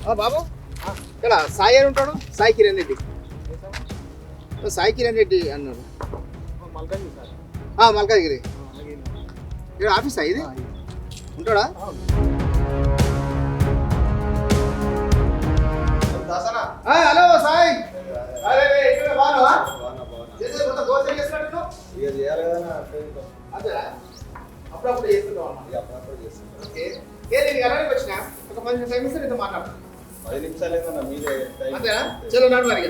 బాబు ఇక్కడ సాయి అని ఉంటాడు, సాయి కిరణ్ రెడ్డి. సాయి కిరణ్ రెడ్డి అన్నాడు. మల్కాజ్గిరి. ఇక్కడ ఆఫీసా ఇది? ఉంటాడా? హలో సాయి. అప్పుడప్పుడు చేస్తున్నావు. వచ్చిన ఒక 10 నిమిషాలు ఇంత మాట్లాడు. 10 నిమిషాలు ఏదన్నా మీరే అంతేనా? చలో నాడు మరి.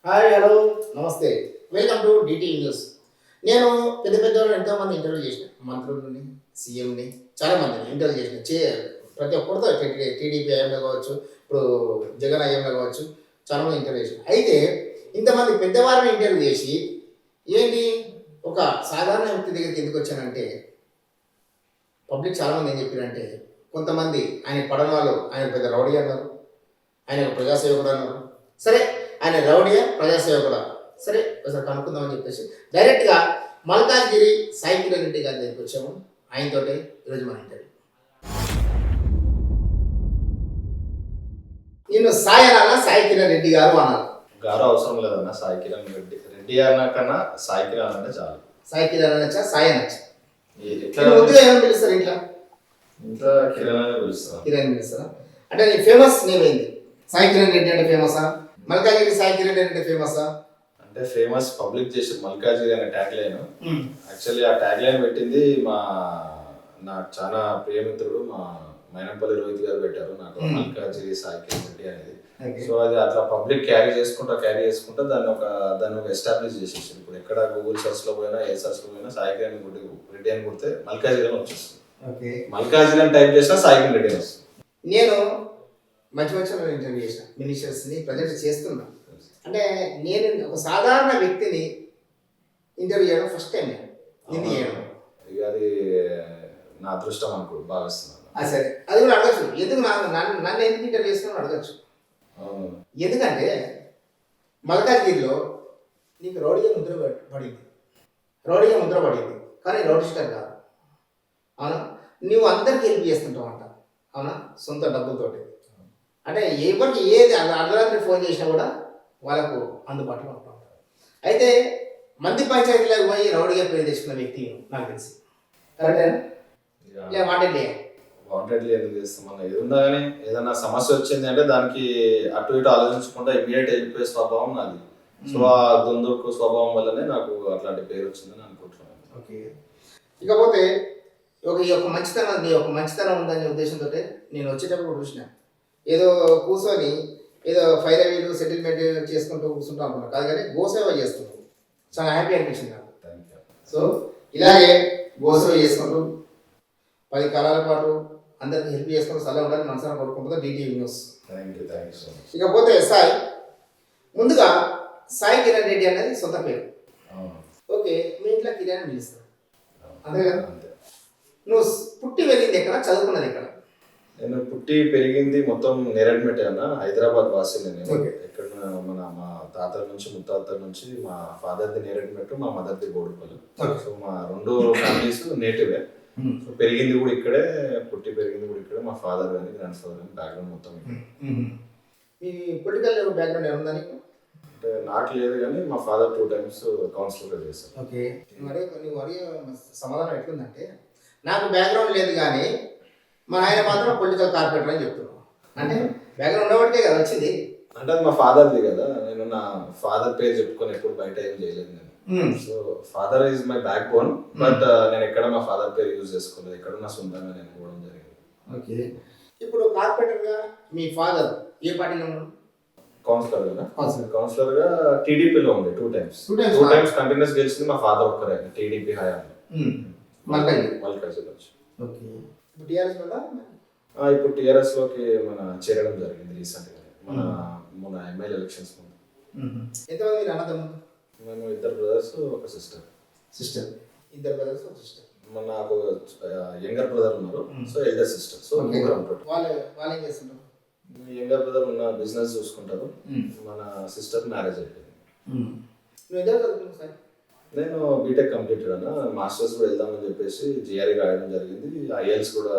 హాయ్, హలో, నమస్తే, వెల్కమ్ టు డిటి న్యూస్. నేను పెద్ద పెద్ద వాళ్ళు ఎంతోమంది ఇంటర్వ్యూ చేసిన, మంత్రులని, సీఎంని, చాలామందిని ఇంటర్వ్యూ చేసిన. ప్రతి ఒక్కరితో టీడీపీ ఐఎంలో కావచ్చు, ఇప్పుడు జగన్ ఐఎంలో కావచ్చు, చాలామంది ఇంటర్వ్యూ చేసిన. అయితే ఇంతమంది పెద్దవారిని ఇంటర్వ్యూ చేసి ఏంటి ఒక సాధారణ వ్యక్తి దగ్గరికి ఎందుకు వచ్చానంటే, పబ్లిక్ చాలామంది ఏం చెప్పారంటే, కొంతమంది ఆయన పడని వాళ్ళు ఆయన పెద్ద రౌడీ అన్నారు, ఆయన ఒక ప్రజాసేవకుడు అన్నారు. సరే, ఆయన రౌడీయా ప్రజాసేవకుడా, సరే ఒకసారి కనుక్కుందామని చెప్పేసి డైరెక్ట్గా మల్కాజ్గిరి సాయి కిరణ్ రెడ్డి గారి దగ్గరికి వచ్చాము. ఆయనతోటే ఈరోజు మన ఇంటర్వ్యూ. నేను సాయి అనాలా, సాయి కిరణ్ రెడ్డి గారు అనాలి? గారు అవసరం లేదన్న, సాయి కిరణ్ రెడ్డి. రెడ్డి అన్న కన్నా సాయి కిరణ్ అంటే చాలు. సాయి కిరణ్ అనొచ్చా, సాయి అనొచ్చా? ముందుగా ఏమని పిలుస్తారు ఇంట్లో? ఇంట్లో కిరణ్ అనే పిలుస్తారా? కిరణ్ పిలుస్తారా? అంటే నీ ఫేమస్ నేమ్ ఏంది? సాయి కిరణ్ రెడ్డి అంటే ఫేమసా? మల్కాజ్గిరి సాయి కిరణ్ రెడ్డి అంటే ఫేమసా? అంటే ఫేమస్ పబ్లిక్ చేసి మల్కాజ్గిరి అనే ట్యాగ్ లైన్. యాక్చువల్లీ ఆ ట్యాగ్ లైన్ పెట్టింది నాకు చాలా ప్రియమిత్రుడు మా మైనంపల్లి రోహిత్ గారు పెట్టారు నాకు, మల్కాజ్గిరి సాయి కిరణ్ రెడ్డి అనేది. సో అది అట్లా పబ్లిక్ క్యారీ చేసుకుంటా దాన్ని ఒక ఎస్టాబ్లిష్ చేసేసారు. ఇప్పుడు ఎక్కడ గూగుల్ సర్చ్ లో పోయినా, ఏ సర్చ్ లో పోయినా సాయి కిరణ్ రెడ్డి అని కొడితే మల్కాజ్గిరి అని వచ్చేస్తుంది. మల్కాజ్గిరి అని టైప్ చేసినా సాయి కిరణ్ రెడ్డి అని వస్తుంది. నేను మంచి ఇంటర్వ్యూ చేసిన మినిస్టర్స్ని ప్రజెంట్ చేస్తున్నా. అంటే నేను ఒక సాధారణ వ్యక్తిని ఇంటర్వ్యూ చేయడం ఫస్ట్ టైం నేను చేయడం. ఇక అది నా అదృష్టం అనుకో భావిస్తున్నాను. సరే, అది కూడా అడగచ్చు. ఎందుకు నన్ను ఎందుకు ఇంటర్వ్యూ చేస్తున్నావు అడగచ్చు. ఎందుకంటే మల్కాజ్గిరిలో నీకు రౌడీగా ముద్ర పడింది, కానీ రౌడీ స్టార్ కాదు. అవునా? నువ్వు అందరికీ హెల్ప్ చేస్తుంటావు అంట. అవునా? సొంత డబ్బులతోటి. అంటే ఎవరికి ఏది అర్ధరాత్రి ఫోన్ చేసినా కూడా వాళ్ళకు అందుబాటులో ఉంటాం. అయితే మంది పంచాయతీలకు పోయి రౌడీగా పేరు తెచ్చుకున్న వ్యక్తి నాకు తెలిసి. కరెక్టేనా? వాంటెడ్లీ ఎందుకు చేస్తాం? మనం ఏదున్నా కానీ ఏదైనా సమస్య వచ్చింది అంటే దానికి అటు ఇటు ఆలోచించకుండా ఇమీడియట్ వెళ్ళిపోయే స్వభావం నాది. సో ఆ దొందుకు స్వభావం వల్లనే నాకు అట్లాంటి పేరు వచ్చిందని అనుకుంటున్నాను. ఓకే, ఇకపోతే ఈ యొక్క మంచితనం ఉందనే ఉద్దేశంతో నేను వచ్చేటప్పుడు చూసిన ఏదో కూర్చొని ఏదో ఫైర్ వీలు సెటిల్మెంట్ చేసుకుంటూ కూర్చుంటూ అనుకున్నాను కాదు, కానీ గోసేవ చేస్తున్నాను. చాలా హ్యాపీ అనిపించింది నాకు. సో ఇలాగే గోసేవ చేసుకుంటూ 10 కాలాల పాటు అందరికి హెల్ప్ చేసుకుంటూ సలహా ఉండాలని మనసులో కోరుకుంటుందా డిటివి న్యూస్. ఇకపోతే సాయి, ముందుగా సాయి కిరణ్ రెడ్డి అనేది సొంత పేరు. ఓకే, మీ ఇంట్లో కిరణ్ పిలుస్తారు అంతే కదా? నువ్వు పుట్టి వెళ్ళింది ఎక్కడ, చదువుకున్నది ఎక్కడ? నేను పుట్టి పెరిగింది మొత్తం నేరేడ్మెట్ అన్న, హైదరాబాద్ వాసిని నేను. ఎక్కడ మా తాతల నుంచి ముత్తాతల నుంచి మా ఫాదర్ది నేరేడ్మెట్, మా మదర్ది బోడుపల్లి. సో మా 2 ఫ్యామిలీస్ నేటివే. సో పెరిగింది కూడా ఇక్కడే, పుట్టి పెరిగింది కూడా ఇక్కడే. మా ఫాదర్ కానీ గ్రాండ్ ఫాదర్ కానీ బ్యాక్గ్రౌండ్ మొత్తం ఇక్కడ. మీ పొలిటికల్ బ్యాక్గ్రౌండ్ ఏముందా నీకు? అంటే నాకు లేదు, కానీ మా ఫాదర్ 2 times కౌన్సిలర్గా చేశారు. ఓకే, నువ్వు అడిగే సమాధానం ఎట్లుందంటే, నాకు బ్యాక్గ్రౌండ్ లేదు కానీ మా ఆయన మాత్రం పొలిటికల్ కార్పొరేటర్ అని చెప్తున్నావు. అంటే బ్యాక్గ్రౌండ్ ఉండబట్టే కదా వచ్చింది. అంటే అది మా ఫాదర్ది కదా, నేను నా ఫాదర్ పేరు చెప్పుకొని ఎప్పుడు బయట ఏం చేయలేదు నేను. So father is my back bone, but నేను ఎక్కడ మా ఫాదర్ పేరు యూజ్ చేసుకోలేదు, ఎక్కడ నా సొంతంగా నేను పోవడం జరిగింది. ఓకే, ఇప్పుడు కార్పొరేటర్గా మీ ఫాదర్ ఏ పార్టీలో ఉన్నాడు? కౌన్సిలర్ గా టీడీపీలో ఉంది 2 times కంటిన్యూస్ గెలిచింది మా ఫాదర్ ఒక్కరే టీడీపీ హయాంలో. ఇప్పుడు టీఆర్ఎస్ లోకి మన చేరడం జరిగింది రీసెంట్ గా, మన ఎమ్మెల్యే ఎలక్షన్స్ ముందు. మేము 2 brothers, 1 sister. నాకు యంగర్ బ్రదర్ ఉన్నారు, so elder sister. So younger brother ఉన్న బిజినెస్ చూసుకుంటారు, మన సిస్టర్ మ్యారేజ్ అయిపోయింది. నేను బీటెక్ కంప్లీటెడ్ అన్న, మాస్టర్స్ కూడా వెళ్దామని చెప్పేసి జిఆర్ఈ రాయడం జరిగింది. ఐఎల్స్ కూడా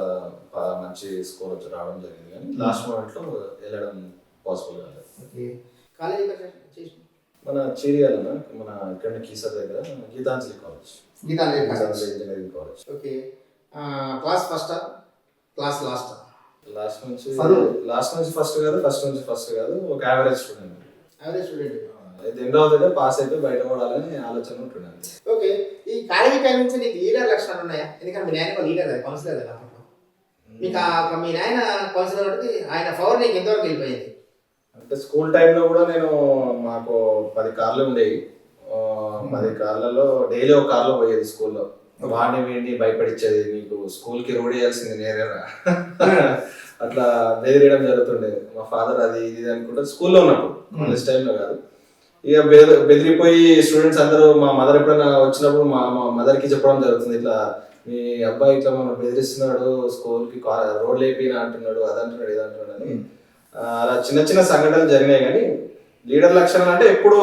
మంచి స్కోర్ వచ్చి రావడం జరిగింది, కానీ లాస్ట్ మూమెంట్లో వెళ్ళడం పాసిబుల్ కాలేదు. ఓకే, కాలేజ్ చేసిన మన చీరియాలన్న, మన ఇక్కడ కీసర్ దగ్గర Geethanjali college, Geethanjali engineering college. Okay, class ఫస్టా క్లాస్ లాస్టా? లాస్ట్ నుంచి ఫస్ట్ కాదు, ఫస్ట్ నుంచి ఫస్ట్ కాదు, ఒక average student. Average student. End అవుతుంటే పాస్ అయితే బయట పడాలని ఆలోచన ఉంటుండే. ఓకే, ఈ కాలేజీ టైం నుంచి నీకు లీడర్ లక్షణాలు ఉన్నాయా? ఎందుకంటే మీ నాయన లీడర్ కదా, కౌన్సిలర్ కదా అప్పట్లో. మీకు మీ నాయన కౌన్సిలర్ కాబట్టి ఆయన పవర్ నీకు ఎంతవరకు వెళ్ళిపోయింది? అంటే స్కూల్ టైంలో కూడా నేను, మాకు 10 కార్లు ఉండేవి. 10 కార్లలో డైలీ ఒక కార్లో పోయేది స్కూల్లో. వాడిని వీడిని భయపడిచ్చేది, నీకు స్కూల్కి రోడ్ వేయాల్సింది నేరేరా అట్లా బెదిరియడం జరుగుతుండే. మా ఫాదర్ అది ఇది అనుకుంటే స్కూల్లో ఉన్నప్పుడు, కాలేజ్ టైంలో కాదు. ఇక బెదిరిపోయి స్టూడెంట్స్ అందరూ, మా మదర్ ఎప్పుడైనా వచ్చినప్పుడు మా మదర్కి చెప్పడం జరుగుతుంది, ఇట్లా మీ అబ్బాయి ఇట్లా మనం బెదిరిస్తున్నాడు, స్కూల్కి రోడ్లు అయిపోయినా అంటున్నాడు, అదంటున్నాడు ఇదంటున్నాడు అని. అలా చిన్న చిన్న సంఘటనలు జరిగినాయి. కానీ లీడర్ లక్షణాలు అంటే ఎప్పుడు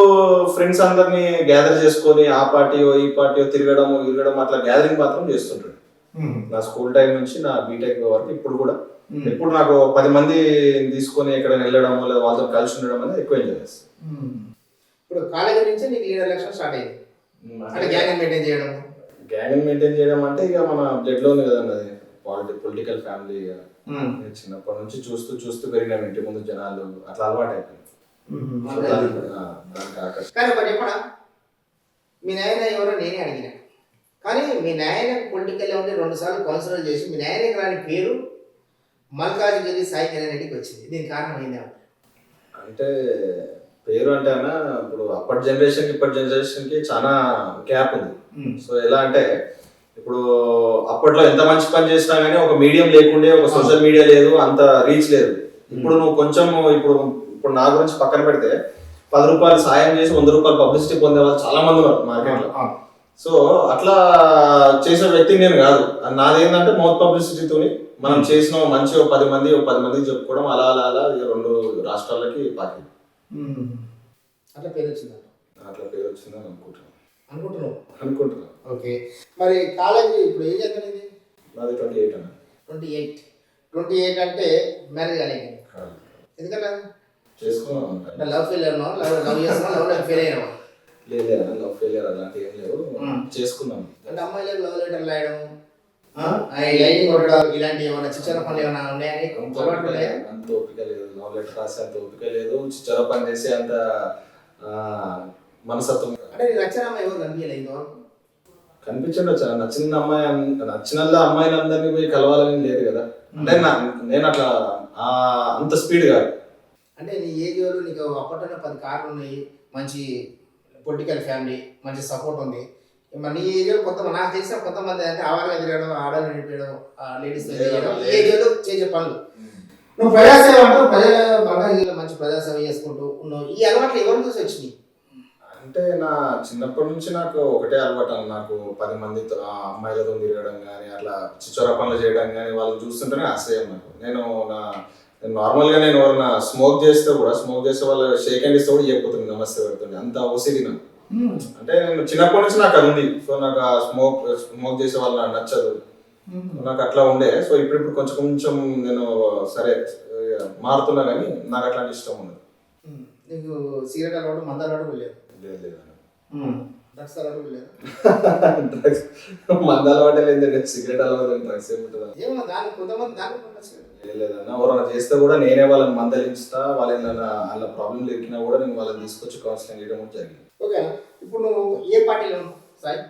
ఫ్రెండ్స్ అందరినీ గ్యాదర్ చేసుకొని ఆ పార్టీయో ఈ పార్టీయో తిరగడం అట్లా గ్యాదరింగ్ మాత్రం చేస్తుంటాడు. నా స్కూల్ టైం నుంచి నా బీటెక్ వరకు ఇప్పుడు కూడా ఎప్పుడు నాకు 10 మంది తీసుకొని ఎక్కడైనా వెళ్ళడం లేదా వాళ్ళతో కలిసి ఉండడం అనేది ఎక్కువ ఎంజాయ్ చేస్తాను. ఇప్పుడు కాలేజీ నుంచి నీకు లీడర్ లక్షణం స్టార్ట్ అయింది అంటే గ్యాంగ్ మెయింటైన్ చేయడం. గ్యాంగ్ మెయింటైన్ చేయడం అంటే ఇక మన బ్లడ్ లోనే కదండి అది, పొలిటికల్ ఫ్యామిలీ. చిన్నప్పటి నుంచి చూస్తూ చూస్తూ పెరిగినాం, ఇంటి ముందు జనాలు, అట్లా అలవాటు అయిపోయింది. కానీ ఒకటి చెప్పడా, మీ నాయన ఎవరో నేనే అడిగిన, కానీ మీ నాయన పొలిటికల్ ఉండి 2 సార్లు కౌన్సిలర్ చేసి మీ నాయనకి రాని పేరు మల్కాజ్గిరి సాయి కిరణ్ రెడ్డికి వచ్చింది. దీనికి కారణం ఏంది? అంటే పేరు అంటే అన్న, ఇప్పుడు అప్పటి జనరేషన్ ఇప్పటి జనరేషన్ కి చాలా గ్యాప్ ఉంది. సో ఎలా అంటే, ఇప్పుడు అప్పట్లో ఎంత మంచి పని చేసినా కానీ ఒక మీడియం లేకుండే, ఒక సోషల్ మీడియా లేదు, అంత రీచ్ లేదు. ఇప్పుడు నువ్వు కొంచెం ఇప్పుడు నా గురించి పక్కన పెడితే 10 రూపాయలు సాయం చేసి 100 రూపాయలు పబ్లిసిటీ పొందే వాళ్ళు చాలా మంది ఉన్నారు మార్కెట్ లో. సో అట్లా చేసే వ్యక్తి నేను కాదు. నాదేంటంటే మౌత్ పబ్లిసిటీతోని మనం చేసిన మంచి 10 మందికి చెప్పుకోవడం, అలా అలా అలా 2 రాష్ట్రాలకి పాకి అట్లా పేరు వచ్చింది. అట్లా పేరు వచ్చిందని అనుకుంటున్నావు. ఓకే, మరి కాలేజీ ఇప్పుడు ఏం చదివింది? నాది 28 అన్న. 28 అంటే మ్యారేజ్ కాలేదు. ఎందుకంటే చేసుకున్నాం. లవ్ ఫెయిలియర్ లవ్ చేస్తున్నావు, లవ్ ఫెయిల్ అయినావు? లేదు, లవ్ ఫెయిలియర్ అలాంటివి ఏం లేవు, చేసుకున్నాం. అంటే అమ్మాయిలకు లవ్ లెటర్లు రాయడం, లైటింగ్ కొట్టడం, ఇలాంటి ఏమైనా చిచ్చర పనులు ఏమైనా ఉన్నాయని? అంత ఓపిక లేదు, లవ్ లెటర్ రాసే అంత ఓపిక లేదు, చిచ్చర పని చేసే అంత మనసత్వం. అంటే నచ్చిన అమ్మాయి ఎవరు కనిపించలేదు ఇంతవరకు? కనిపించండి, నచ్చిన అమ్మాయిని అందరినీ పోయి కలవాలని లేదు కదా. అంటే నేను అట్లా అంత స్పీడ్ కాదు. అంటే నీ ఏజ్ వాళ్ళు నీకు అప్పట్లోనే 10 కార్లు ఉన్నాయి, మంచి పొలిటికల్ ఫ్యామిలీ, మంచి సపోర్ట్ ఉంది. మరి నీ ఏజ్ వాళ్ళు కొంతమంది, నాకు తెలిసిన కొంతమంది అంటే ఆవారగా తిరగడం, ఆడవాళ్ళు నిలిపేయడం, లేడీస్ ఏజ్ వాళ్ళు చేసే పనులు. నువ్వు ప్రజాసేవ అంటూ ప్రజల మంచి ప్రజాసేవ చేసుకుంటూ ఉన్నావు. ఈ అలవాట్లు ఎవరు చూసి వచ్చినాయి? అంటే నా చిన్నప్పటి నుంచి నాకు ఒకటే అలవాటు, నాకు 10 మందితో అమ్మాయిలతో తిరగడం కానీ, అట్లా చిచ్చోర పనులు చేయడం కానీ, వాళ్ళని చూస్తుంటేనే ఆశ్రయం నాకు. నేను నార్మల్గా నేను ఎవరైనా స్మోక్ చేస్తే వాళ్ళు షేక్ హ్యాండ్ ఇస్తే కూడా ఇవ్వకపోతుంది, నమస్తే పెడుతుంది, అంత ఓసిడి నాకు. అంటే నేను చిన్నప్పటి నుంచి నాకు అది ఉంది. సో నాకు ఆ స్మోక్ చేసే వాళ్ళు నాకు నచ్చదు, నాకు అట్లా ఉండే. సో ఇప్పుడు కొంచెం నేను సరే మారుతున్నా, కానీ నాకు అట్లాంటి ఇష్టం ఉండదు. నీకు సిగరెట్ అలవాటు, మందు అలవాటు లేదు? లేదు. డ్రగ్స్ అలవాటు లేదు? డ్రగ్స్ మందు అలవాటే లేదు, సిగరెట్ అలవాటు, డ్రగ్స్ ఏముంటుందా? ఏమో దానికి కొంతమంది దానికి లేదన్నా, ఎవరైనా చేస్తే కూడా నేనే వాళ్ళని మందలించుతా, వాళ్ళ ప్రాబ్లంలు ఎక్కినా కూడా నేను వాళ్ళని తీసుకొచ్చి కౌన్సిలింగ్ చేయడం జరిగింది. ఓకే, ఇప్పుడు నువ్వు ఏ పార్టీలో సాయి?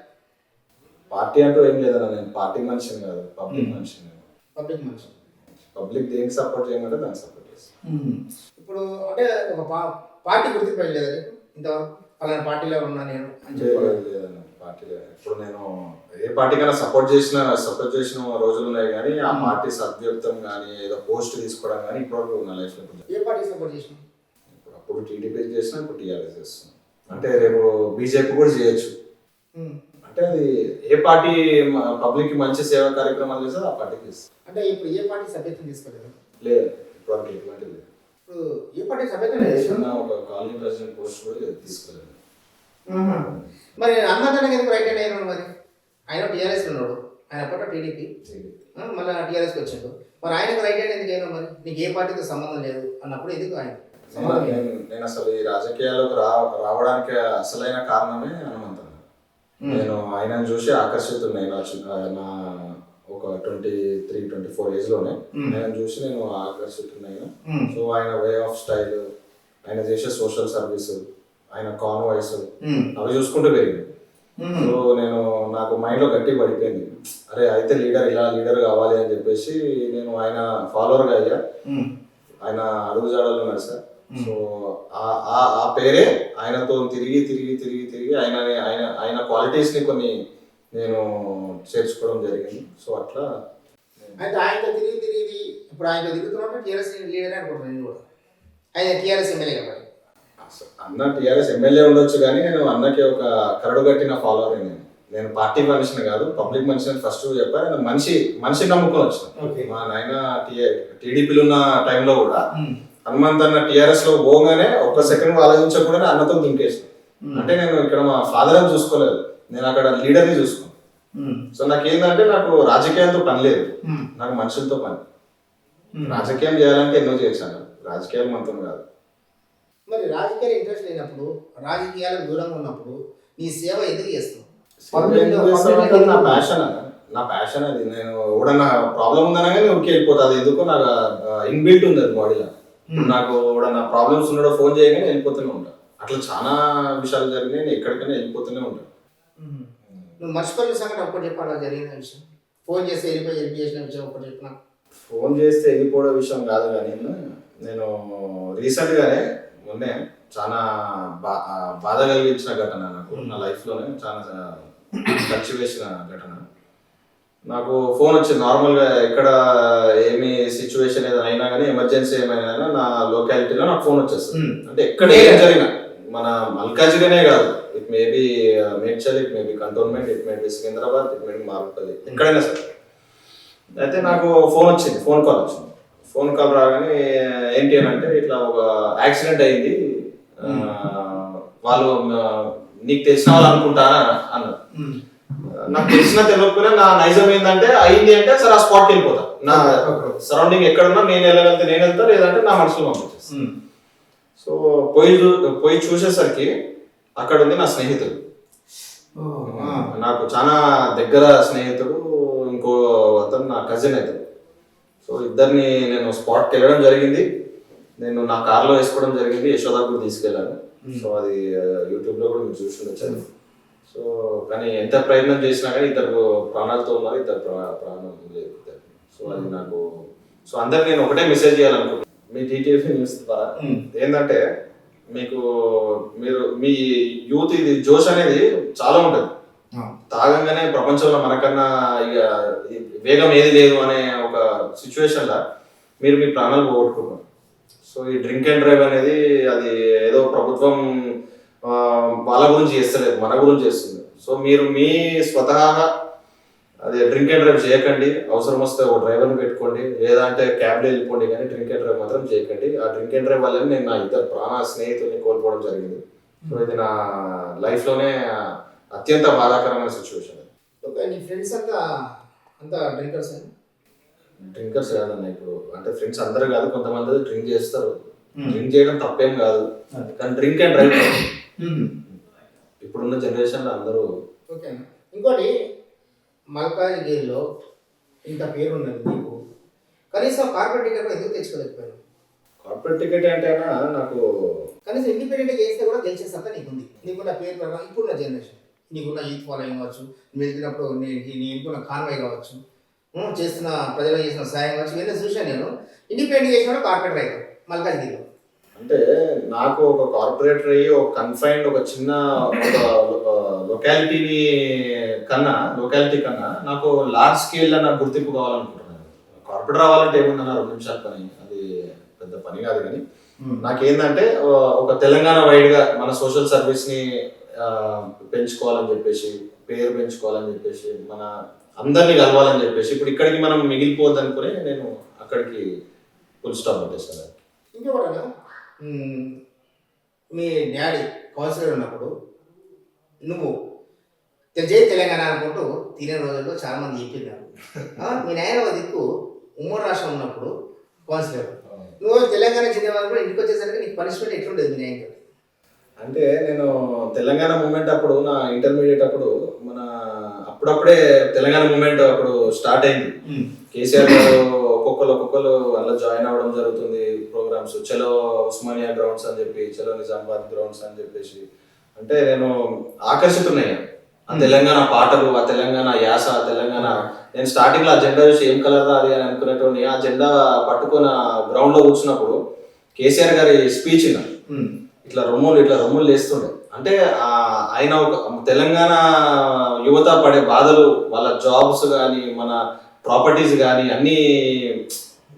పార్టీ అంటూ ఏం లేదన్నా, నేను పార్టీ మనిషిని కాదు, పబ్లిక్ మనిషిని. పబ్లిక్ దేనికి సపోర్ట్ చేయమంటే దానికి సపోర్ట్ చేస్తాను. ఇప్పుడు అంటే ఒక పార్టీ గుర్తింపు లేదా ఇంతవరకు అలాంటి పార్టీలో ఉన్నా నేను లేదన్నా, పార్టీలో ఇప్పుడు నేను ఏ పార్టీకైనా సపోర్ట్ చేసిన రోజులు ఉన్నాయి, కానీ ఆ పార్టీ సభ్యత్వం కానీ ఏదో పోస్ట్ తీసుకోవడం కానీ ఇప్పటివరకు నా లైఫ్లో. ఏ పార్టీ సపోర్ట్ చేసిన? అప్పుడు టీడీపీ చేసినా, ఇప్పుడు టీఆర్ఎస్ చేస్తున్నాను. అంటే రేపు బీజేపీ కూడా చేయొచ్చు. అంటే అది ఏ పార్టీ పబ్లిక్ మంచి సేవా కార్యక్రమాలు చేస్తే ఆ పార్టీకి చేస్తాను. అంటే ఇప్పుడు ఏ పార్టీ సభ్యత్వం తీసుకోలేదు? లేదు, ఇప్పుడు ఎటువంటి లేదు. ఇప్పుడు ఏ పార్టీ సభ్యత్వం లేదు? ఒక కాలనీ ప్రెసిడెంట్ పోస్ట్ కూడా తీసుకోలేదు. మరి హనుమంతన్నకి ఎందుకు రైట్ హ్యాండ్ అయినాడు మరి? ఆయన టీఆర్ఎస్ ఉన్నాడు, ఆయన అప్పట్లో టీడీపీ, మళ్ళీ టీఆర్ఎస్కి వచ్చిండు. మరి ఆయనకు రైట్ హ్యాండ్ ఎందుకు అయినా మరి? నీకు ఏ పార్టీతో సంబంధం లేదు అన్నప్పుడు ఎందుకు ఆయన సంబంధం లేదు? నేను అసలు ఈ రాజకీయాల్లోకి రావడానికి అసలైన కారణమే హనుమంతన్న. నేను ఆయనను చూసి ఆకర్షితున్నాయి నా ఒక 23-24 ఏజ్లోనే ఆయన చూసి నేను ఆకర్షితున్నాను. సో ఆయన వే ఆఫ్ స్టైల్, ఆయన చేసే సోషల్ సర్వీస్, ఆయన కాన్వాయిస్ అవి చూసుకుంటూ పెరిగింది. సో నాకు మైండ్లో గట్టి పడిపోయింది, అరే అయితే లీడర్ కావాలి అని చెప్పేసి నేను ఆయన ఫాలోవర్గా అయ్యా, ఆయన అడుగుజాడల్లో నడిచా. సో ఆ పేరే ఆయనతో తిరిగి ఆయన క్వాలిటీస్ని కొన్ని నేను చేర్చుకోవడం జరిగింది. సో అట్లా అయితే ఆయనతో తిరిగి ఇప్పుడు ఆయనతో తిరుగుతున్నట్టు టీఆర్ఎస్ లీడర్ అనుకుంటున్నాను నేను కూడా. ఆయన టీఆర్ఎస్ ఎమ్మెల్యే కాబట్టి అన్న టీఆర్ఎస్ ఎమ్మెల్యే ఉండొచ్చు, కానీ నేను అన్నకి ఒక కరడు కట్టిన ఫాలోవర్. నేను పార్టీ మనిషిని కాదు, పబ్లిక్ మనిషిని ఫస్ట్ చెప్పాను. నేను మనిషి నమ్ముకొని వచ్చిన. మా నాయన టీడీపీలో ఉన్న టైంలో కూడా హనుమంతన్న టీఆర్ఎస్ లో పోగానే ఒక్క సెకండ్ ఆలోచించకుండా అన్నతో దింకేసిన. అంటే నేను ఇక్కడ మా ఫాదర్ అని చూసుకోలేదు, నేను అక్కడ లీడర్ని చూసుకున్నాను. సో నాకేంటంటే నాకు రాజకీయాలతో పని లేదు, నాకు మనుషులతో పని. రాజకీయం చేయాలంటే ఎన్నో చేశాను, రాజకీయాలు మనతో కాదు. మరి రాజకీయాలు ఇంట్రెస్ట్ లేనప్పుడు, రాజకీయాలకు దూరంగా ఉన్నప్పుడు నీ సేవ ఎందుకు చేస్తావు? నా ప్యాషన్ అది. నేను ఎవడన్నా ప్రాబ్లం ఉందనగానే ఉరికి వెళ్ళిపోతుంది. ఎందుకో నాకు ఇన్బిల్ట్ ఉంది అది బాడీలో. నాకు ఎవడన్నా ప్రాబ్లమ్స్ ఉన్నాడో ఫోన్ చేయగానే వెళ్ళిపోతూనే ఉంటాను. అట్లా చాలా విషయాలు జరిగినాయి, నేను ఎక్కడికైనా వెళ్ళిపోతూనే ఉంటాను. నువ్వు మర్చిపోయిన సంగతి ఒక్కటి చెప్పాలా జరిగిన విషయం? ఫోన్ చేసి వెళ్ళి చేసిన విషయం ఒకటి చెప్పినా. ఫోన్ చేస్తే వెళ్ళిపోవడం విషయం కాదు, కానీ నేను రీసెంట్గానే మొన్నే చాలా బాధ కలిగించిన ఘటన నాకు నా లైఫ్లోనే చాలా టచ్ వేసిన ఘటన. నాకు ఫోన్ వచ్చింది నార్మల్గా, ఎక్కడ ఏమి సిచ్యువేషన్ ఏదైనా అయినా కానీ ఎమర్జెన్సీ ఏమైనా నా లొకాలిటీలో నాకు ఫోన్ వచ్చేస్తుంది. అంటే ఎక్కడ ఏం జరిగినా, మన మల్కాజిగానే కాదు, it may be Medchal, it may be cantonment, it may be Secunderabad, it may be Marupalli, ఎక్కడైనా సరే. అయితే నాకు ఫోన్ కాల్ వచ్చింది. ఫోన్ కాల్ రాగానే ఏంటి అని అంటే, ఇట్లా ఒక యాక్సిడెంట్ అయింది, వాళ్ళు నీకు తెలిసిన వాళ్ళు అనుకుంటా అన్నారు. నాకు తెలిసినా తెలియకపోయినా నా నైజం ఏంటంటే, అయింది అంటే సరే ఆ స్పాట్కి వెళ్ళిపోతా. నా సరౌండింగ్ ఎక్కడున్నా నేను వెళ్ళగలిగితే నేను వెళ్తా, లేదంటే నా మనుషులు పంపించేస్తాను. సో పోయి చూసేసరికి అక్కడ ఉంది నా స్నేహితుడు, నాకు చాలా దగ్గర స్నేహితుడు, ఇంకో అతను నా కజిన్ అవుతాడు. సో ఇద్దరిని నేను స్పాట్కి వెళ్ళడం జరిగింది. నేను నా కార్లో వేసుకోవడం జరిగింది, యశోదాపూర్ తీసుకెళ్ళాను. సో అది యూట్యూబ్లో కూడా మీరు చూసుకుంటూ. సో కానీ ఎంత ప్రయత్నం చేసినా కానీ ఇద్దరు ప్రాణాలతో ఉన్నారు, ఇద్దరు ప్రాణం లేదు. సో అది నాకు, సో అందరికి నేను ఒకటే మెసేజ్ చేయాలనుకుంటున్నాను మీ టీటీవీ న్యూస్ ద్వారా. ఏంటంటే మీ యూత్ ఇది జోష్ అనేది చాలా ఉంటుంది. తాగంగానే ప్రపంచంలో మనకన్నా ఇక వేగం ఏది లేదు అనే ఒక సిచ్యువేషన్లో మీరు మీ ప్రాణాలు పోగొట్టుకుంటున్నారు. సో ఈ డ్రింక్ అండ్ డ్రైవ్ అనేది అది ఏదో ప్రభుత్వం వాళ్ళ గురించి చేస్తలేదు, మన గురించి చేస్తుంది. సో మీరు మీ స్వతహాగా అది డ్రింక్ అండ్ డ్రైవ్ చేయకండి. అవసరం వస్తే ఒక డ్రైవర్ని పెట్టుకోండి, లేదంటే క్యాబ్లో వెళ్ళిపోండి, కానీ డ్రింక్ అండ్ డ్రైవ్ మాత్రం చేయకండి. ఆ డ్రింక్ అండ్ డ్రైవ్ వల్ల నేను నా ఇద్దరు స్నేహితుల్ని కోల్పోవడం జరిగింది. సో ఇది నా లైఫ్లోనే అత్యంత బాధాకరమైన సిచ్యువేషన్. నీ ఫ్రెండ్స్ అంతా డ్రింకర్స్ కాదన్న. ఇప్పుడు అంటే ఫ్రెండ్స్ అందరూ కాదు, కొంతమంది డ్రింక్ చేస్తారు. డ్రింక్ చేయడం తప్పేం కాదు, కానీ డ్రింక్ అండ్ డ్రైవ్ ఇప్పుడున్న జనరేషన్లో అందరూ. ఓకే. ఇంకోటి, మల్కాజ్గిరిలో ఇంత పేరు ఉన్నది నీకు, కనీసం కార్పొరేట్ టికెట్ ఎందుకు తెచ్చుకోలేకపోయాను? కార్పొరేట్ టికెట్ అంటే నాకు కనీసం ఇండిపెండెంట్గా చేస్తే కూడా గెలిచే సత్తా నీకుంది. నీకున్న పేరు ప్రకారం ఇప్పుడున్న జనరేషన్, నీకున్న యూత్ ఫాలోయింగ్ కావచ్చు, నువ్వు వెళ్తున్నప్పుడు నీ ఇంకున్న కాన్వాయ్ కావచ్చు, చేస్తున్న ప్రజలకు చేసిన సాయం కావచ్చు, ఇవన్నీ చూసాను నేను. ఇండిపెండెంట్ చేసిన కార్పొరేటర్ అవుతావు మల్కాజ్గిరిలో. అంటే నాకు ఒక కార్పొరేటర్ అయ్యి ఒక కన్ఫైన్డ్ ఒక చిన్న లొకాలిటీ కన్నా నాకు లార్జ్ స్కేల్ నాకు గుర్తింపు కావాలనుకుంటున్నాను. కార్పొరేటర్ రావాలంటే ఏముందన్న 2 నిమిషాల పని, అది పెద్ద పని కాదు. కానీ నాకేందంటే ఒక తెలంగాణ వైడ్గా మన సోషల్ సర్వీస్ని పెంచుకోవాలని చెప్పేసి, పేరు పెంచుకోవాలని చెప్పేసి, మన అందరినీ కలవాలని చెప్పేసి, ఇప్పుడు ఇక్కడికి మనం మిగిలిపోవద్దు అనుకుని నేను అక్కడికి ఫుల్ స్టాప్ పెట్టేస్తాను. ఇంకొకటి, మీ డాడీ కౌన్సిలర్ ఉన్నప్పుడు నువ్వు జై తెలంగాణ అనుకుంటూ తినే రోజుల్లో చాలా మంది చెప్పినారు. మీ నాయన ఒక దిక్కు ఉమ్మడి రాష్ట్రం ఉన్నప్పుడు కౌన్సిలర్, నువ్వు తెలంగాణ చెందిన వాళ్ళు కూడా ఇంటికి వచ్చేసరికి నీకు పనిష్మెంట్ ఎట్లుండేది మీ నాయనతో? అంటే నేను తెలంగాణ మూమెంట్ అప్పుడు నా ఇంటర్మీడియట్ అప్పుడు అప్పుడప్పుడే తెలంగాణ మూమెంట్ అప్పుడు స్టార్ట్ అయింది. కేసీఆర్ గారు ఒక్కొక్కరు అలా జాయిన్ అవ్వడం జరుగుతుంది. ప్రోగ్రామ్స్ చలో ఉస్మానియా గ్రౌండ్స్ అని చెప్పి, చలో నిజామాబాద్ గ్రౌండ్స్ అని చెప్పేసి, అంటే నేను ఆకర్షితున్నాను. ఆ తెలంగాణ పాటలు, ఆ తెలంగాణ యాస, ఆ తెలంగాణ, నేను స్టార్టింగ్ లో ఆ జెండా చూసి ఏం కలర్ అది అని అనుకునేటోని. ఆ జెండా పట్టుకున్న గ్రౌండ్ లో కూర్చున్నప్పుడు కేసీఆర్ గారి స్పీచ్ ఇట్లా రొమ్ములు లేస్తుండే. అంటే ఆయన ఒక తెలంగాణ యువత పడే బాధలు, వాళ్ళ జాబ్స్ కానీ, మన ప్రాపర్టీస్ కానీ అన్నీ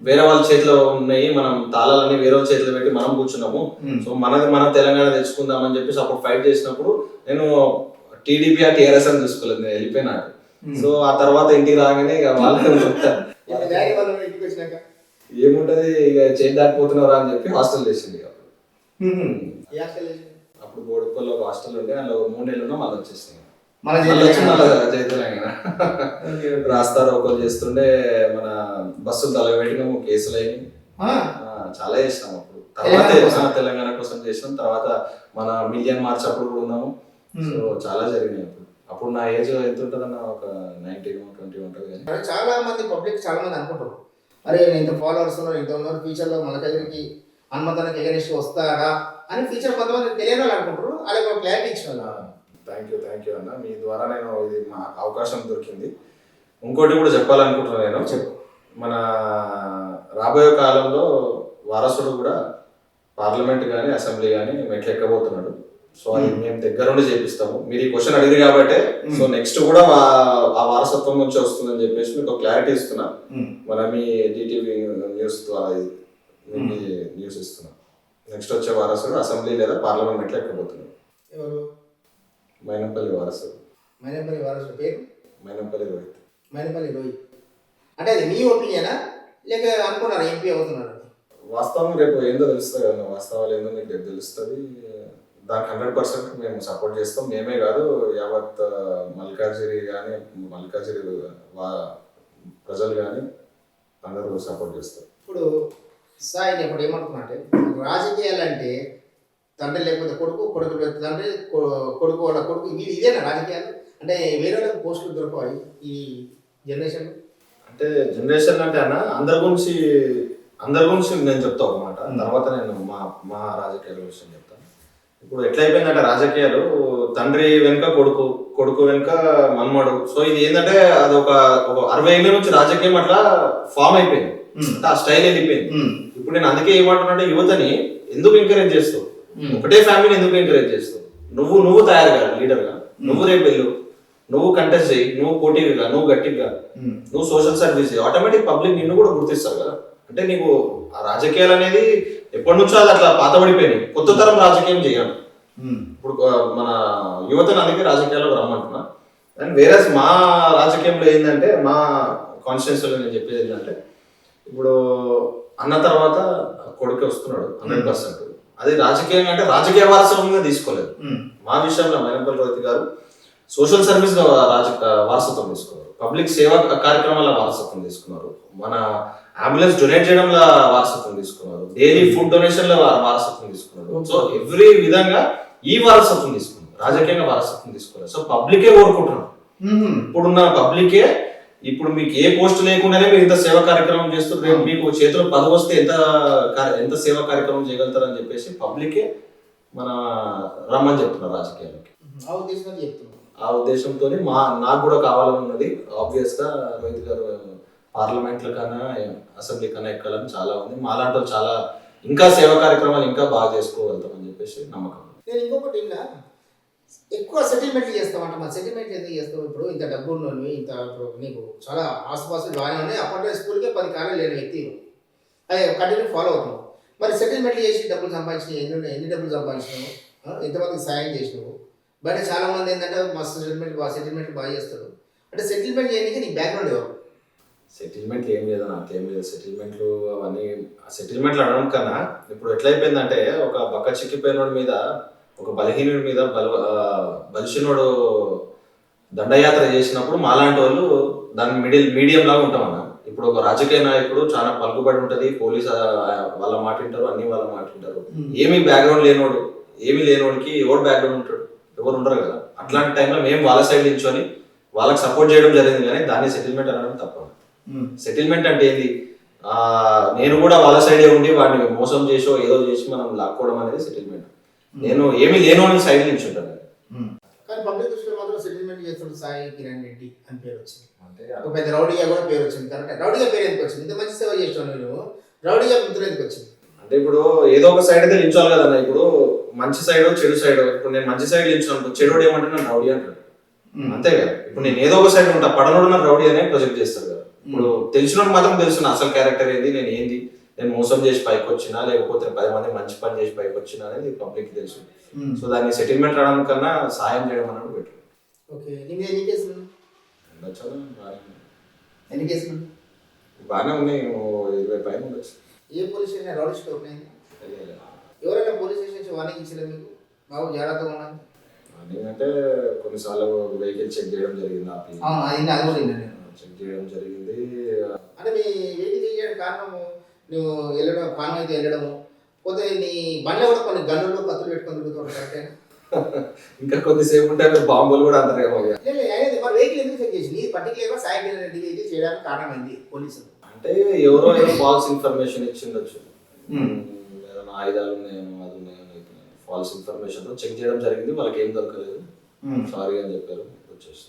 వేరే వాళ్ళ చేతిలో ఉన్నాయి, మనం తాళాలన్నీ వేరే వాళ్ళ చేతిలో పెట్టి మనం కూర్చున్నాము. సో మన తెలంగాణ తెచ్చుకుందామని చెప్పేసి అప్పుడు ఫైట్ చేసినప్పుడు నేను టీడీపీ టీఆర్ఎస్ అని చూసుకోలేదు, నేను వెళ్ళిపోయినాడు. సో ఆ తర్వాత ఇంటికి రాగానే ఇక ఏముంటది, ఇక చేతి దాటిపోతున్నారా అని చెప్పి హాస్టల్ చేసింది. అప్పుడు బోడుపల్లి ఒక హాస్టల్ ఉంటే అందులో 3 నెలలు ఉన్నా మళ్ళీ వచ్చేసింది. జై తెలంగాణ రాస్తారు ఒకరు చేస్తుండే. మన బస్సులు తలబెట్టినాము, కేసులు అయినాయి, చాలా చేసినాం. అప్పుడు తర్వాత తెలంగాణ కోసం చేసినాం. తర్వాత మన మిలియన్ మార్చ్ అప్పుడు కూడా ఉన్నాము. సో చాలా జరిగినాయి. అప్పుడు నా ఏజ్ ఎంత ఉంటుందన్న, ఒక 19-20 ఉంటుంది. కానీ చాలా మంది పబ్లిక్ చాలా మంది అనుకుంటారు, అరే ఇంత ఫాలోవర్స్ ఉన్నారు, ఇంత ఉన్నారు, ఫ్యూచర్లో మన దగ్గరికి హనుమంతానికి ఎగరెస్ట్ వస్తారా అని ఫ్యూచర్ కొంతమంది తెలియని వాళ్ళు అనుకుంటారు. అలాగే ఒక క్లారిటీ ఇచ్చిన. థ్యాంక్ యూ అన్న, మీ ద్వారా నేను ఇది మా అవకాశం దొరికింది. ఇంకోటి కూడా చెప్పాలనుకుంటున్నాను నేను. మన రాబోయే కాలంలో వారసుడు కూడా పార్లమెంట్ కానీ అసెంబ్లీ కానీ మెట్లెక్కబోతున్నాడు. సో అది మేము దగ్గరుండి చేపిస్తాము. మీరు ఈ క్వశ్చన్ అడిగారు కాబట్టి, సో నెక్స్ట్ కూడా ఆ వారసత్వం నుంచి వస్తుందని చెప్పేసి మీకు క్లారిటీ ఇస్తున్నా. మన మీ డిటీవీ న్యూస్ ద్వారా న్యూస్ ఇస్తున్నా. నెక్స్ట్ వచ్చే వారసుడు అసెంబ్లీ లేదా పార్లమెంట్ మెట్లు ఎక్కబోతున్నాడు. ఎవరు? మైనంపల్లి వారసుడు. మైనంపల్లి వారసుడు పేరు మైనంపల్లి రోహిత్. మైనంపల్లి రోహిత్ అంటే అది మీ ఒపీనియనా లేక అనుకున్నారా ఎంపీ అవుతున్నారు? వాస్తవం రేపు ఏందో తెలుస్తుంది కదా, వాస్తవాలు ఏందో మీకు రేపు తెలుస్తుంది. దానికి 100% మేము సపోర్ట్ చేస్తాం. మేమే కాదు, యావత్ మల్కాజిరి కానీ, మల్కాజిరి ప్రజలు కానీ అందరూ సపోర్ట్ చేస్తారు. ఇప్పుడు సాయి ఇప్పుడు ఏమనుకున్నా అంటే, రాజకీయాలు అంటే తండ్రి లేకపోతే కొడుకు, కొడుకు తండ్రి, కొడుకు వాళ్ళ కొడుకు, ఇదేనా రాజకీయాలు? అంటే వేరే వాళ్ళకి పోస్టులు దొరకవాలి ఈ జనరేషన్. అంటే జనరేషన్ అంటే అన్న అందరి గురించి నేను చెప్తా ఒక తర్వాత నేను మా రాజకీయాల విషయం చెప్తాను. ఇప్పుడు ఎట్లయిపోయిందంటే రాజకీయాలు తండ్రి వెనుక కొడుకు, కొడుకు వెనుక మన్మడు. సో ఇది ఏంటంటే అది ఒక 60 ఏళ్ళ నుంచి రాజకీయం అట్లా ఫామ్ అయిపోయింది, ఆ స్టైల్ వెళ్ళిపోయింది. ఇప్పుడు నేను అందుకే ఏమంటున్నా, యువతని ఎందుకు ఎంకరేజ్ చేస్తావు? ఒకటే ఫ్యామిలీని ఎందుకు ఎంకరేజ్ చేస్తావు? నువ్వు తయారు కాదు లీడర్గా. నువ్వు రేపు వెళ్ళు, నువ్వు కంటెస్ట్ చేయి, నువ్వు పోటీగా, నువ్వు గట్టిగా, నువ్వు సోషల్ సర్వీస్ చేయి, ఆటోమేటిక్ పబ్లిక్ నిన్ను కూడా గుర్తిస్తారు కదా. అంటే నీకు ఆ రాజకీయాలు అనేది ఎప్పటి నుంచో అది అట్లా పాతబడిపోయినాయి. కొత్త తరం రాజకీయం చేయాలి. ఇప్పుడు మన యువతను అందుకే రాజకీయాలకు రమ్మంటున్నా. అండ్ వేరే మా రాజకీయంలో ఏంటంటే, మా కాన్స్టిట్యూన్సీలో నేను చెప్పేది ఏంటంటే, ఇప్పుడు అన్న తర్వాత కొడుకు వస్తున్నాడు 100%. అది రాజకీయంగా అంటే రాజకీయ వారసత్వంగా తీసుకోలేదు. మా విషయంలో మైనంపల్లి రోహిత్ గారు సోషల్ సర్వీస్ వారసత్వం తీసుకున్నారు, పబ్లిక్ సేవా కార్యక్రమాల వారసత్వం తీసుకున్నారు, మన అంబులెన్స్ డొనేట్ చేయడంలో వారసత్వం తీసుకున్నారు, డైలీ ఫుడ్ డొనేషన్ లో వారసత్వం తీసుకున్నారు. సో ఎవ్రీ విధంగా ఈ వారసత్వం తీసుకున్నారు, రాజకీయంగా వారసత్వం తీసుకోలేదు. సో పబ్లికే కోరుకుంటున్నారు. ఇప్పుడున్న పబ్లికే, ఇప్పుడు మీకు ఏ పోస్ట్ లేకుండానే మీరు ఇంత సేవా కార్యక్రమం చేస్తున్నారు, రేపు మీకు చేతిలో 10 వస్తే ఎంత సేవా కార్యక్రమం చేయగలుగుతారని చెప్పేసి పబ్లికే మన రమ్మని చెప్తున్నారు రాజకీయాలకి. ఆ ఉద్దేశంతో నాకు కూడా కావాలని ఉన్నది. ఆబ్వియస్ గా రోహిత్ గారు పార్లమెంట్ల కన్నా అసెంబ్లీ కన్నా ఎక్కాలని చాలా ఉంది. మాలాంటి చాలా ఇంకా సేవా కార్యక్రమాలు ఇంకా బాగా చేసుకోగలుగుతామని చెప్పేసి నమ్మకం. నేను ఇంకొకటి ఎక్కువ సెటిల్మెంట్లు చేస్తామంట. మా సెటిల్మెంట్ ఎందుకు చేస్తాం? ఇప్పుడు ఇంత డబ్బు ఉన్నవి, ఇంత నీకు చాలా ఆసుపాసులు బాగానే ఉన్నాయి. అప్పట్లో స్కూల్కే 10 కాలేజీలు లేని వ్యక్తి అదే కంటిన్యూ ఫాలో అవుతున్నావు. మరి సెటిల్మెంట్లు చేసి డబ్బులు సంపాదించినావు, ఎన్ని డబ్బులు సంపాదించినావు, ఎంతమందికి సాయం చేసినావు? బయట చాలా మంది ఏంటంటే మస్తు సెటిల్మెంట్ బాగా చేస్తారు. అంటే సెటిల్మెంట్ చేయడానికి నీకు బ్యాక్గ్రౌండ్ ఎవరు? సెటిల్మెంట్లు ఏం లేదు, నాకేం లేదు సెటిల్మెంట్లు అవన్నీ. సెటిల్మెంట్లు అనడం కన్నా ఇప్పుడు ఎట్లయిపోయిందంటే, ఒక బక్క చిక్కిపోయిన మీద ఒక బలహీనుడి మీద బలిసినోడు దండయాత్ర చేసినప్పుడు మాలాంటి వాళ్ళు దాని మీడియం లాగా ఉంటామన్న. ఇప్పుడు ఒక రాజకీయ నాయకుడు చాలా పలుకుబడి ఉంటుంది, పోలీస్ వాళ్ళ మాట వింటారు, అన్ని వాళ్ళ మాట వింటారు. ఏమి బ్యాక్గ్రౌండ్ లేనోడు, ఏమి లేనోడికి ఎవరు బ్యాక్గ్రౌండ్ ఉంటాడు, ఎవరు ఉండరు కదా. అట్లాంటి టైంలో మేము వాళ్ళ సైడ్ నించొని వాళ్ళకి సపోర్ట్ చేయడం జరిగింది, కానీ దాన్ని సెటిల్మెంట్ అనడం తప్ప. సెటిల్మెంట్ అంటే ఏంది, నేను కూడా వాళ్ళ సైడే ఉండి వాడిని మోసం చేసో ఏదో చేసి మనం లాక్కోవడం అనేది సెటిల్మెంట్. నేను ఏమి లేనోని సైడ్ నుంచి ఉంటాను. కానీ పబ్లిక్ దృష్టిలో మాత్రం సెటిల్మెంట్ చేస్తాడు సాయి కిరణ్ రెడ్డి అని పేరు వచ్చింది. ఒక పెద్ద రౌడీగా కూడా పేరు వచ్చింది. కరెక్ట్, రౌడీగా పేరు ఎందుకు వచ్చింది? ఇంత మంచి సేవ చేస్తాను నేను, రౌడీగా మిత్రులు ఎందుకు వచ్చింది? అంటే ఇప్పుడు ఏదో ఒక సైడ్ అయితే నిల్చోవాలి కదన్న. ఇప్పుడు మంచి సైడ్ చెడు సైడ్. ఇప్పుడు నేను మంచి సైడ్ నిల్చోను, చెడు ఏమంటే నన్ను రౌడీ అంటాడు, అంతే కదా. ఇప్పుడు నేను ఏదో ఒక సైడ్ ఉంటా, పడనోడు నన్ను రౌడీ అనే ప్రొజెక్ట్ చేస్తారు కదా. ఇప్పుడు తెలిసినోడు మాత్రం తెలుసు అసలు క్యారెక్టర్ ఏంది, నేను ఏంది, నేను మోసం చేసి పైకి వచ్చినా లేకపోతే 10 మంది మంచి పని చేసి పైకి వచ్చినా అనేది పబ్లిక్ తెలుసు. సో దాన్ని సెటిల్మెంట్ రావడం కన్నా సాయం చేయడం అన్నట్టు బెటర్. ఓకే, నేను ఎన్ని కేసులు ఎన్ని కేసులు బాగానే ఉన్నాయి, 20 పైన ఉండొచ్చు. ఏ పోలీస్ స్టేషన్ రౌడీ స్టోర్ ఉన్నాయండి? ఎవరైనా పోలీస్ స్టేషన్ నుంచి వార్నింగ్ ఇచ్చారా మీకు, బాబు జాగ్రత్తగా ఉన్నాను? అంటే కొన్నిసార్లు వెహికల్ చెక్ చేయడం జరిగింది, చెక్ చేయడం జరిగింది. అంటే మీ వెహికల్ చెక్ చేయడం కారణము నువ్వు వెళ్ళడం కారణం అయితే వెళ్ళడము, పోతే నీ బండ్లో కూడా కొన్ని గన్నులు కత్తులు పెట్టుకొని తిరుగుతుంటారు కరెక్టే? ఇంకా కొద్దిసేపు ఉంటే బాంబులు కూడా అంటారేమో. లేదు, మరి వెహికల్ ఎందుకు చెక్ చేసి నీ పర్టికులర్గా సాయి కిరణ్ రెడ్డి వెహికల్ చేయడానికి కారణమైంది పోలీసులు? అంటే ఎవరో ఫాల్స్ ఇన్ఫర్మేషన్ ఇచ్చిండొచ్చు, ఏదైనా ఆయుధాలు ఉన్నాయేమో, అది ఉన్నాయేమో, ఫాల్స్ ఇన్ఫర్మేషన్ చెక్ చేయడం జరిగింది. వాళ్ళకి ఏం దొరకలేదు, సారీ అని చెప్పారు, వచ్చేసి.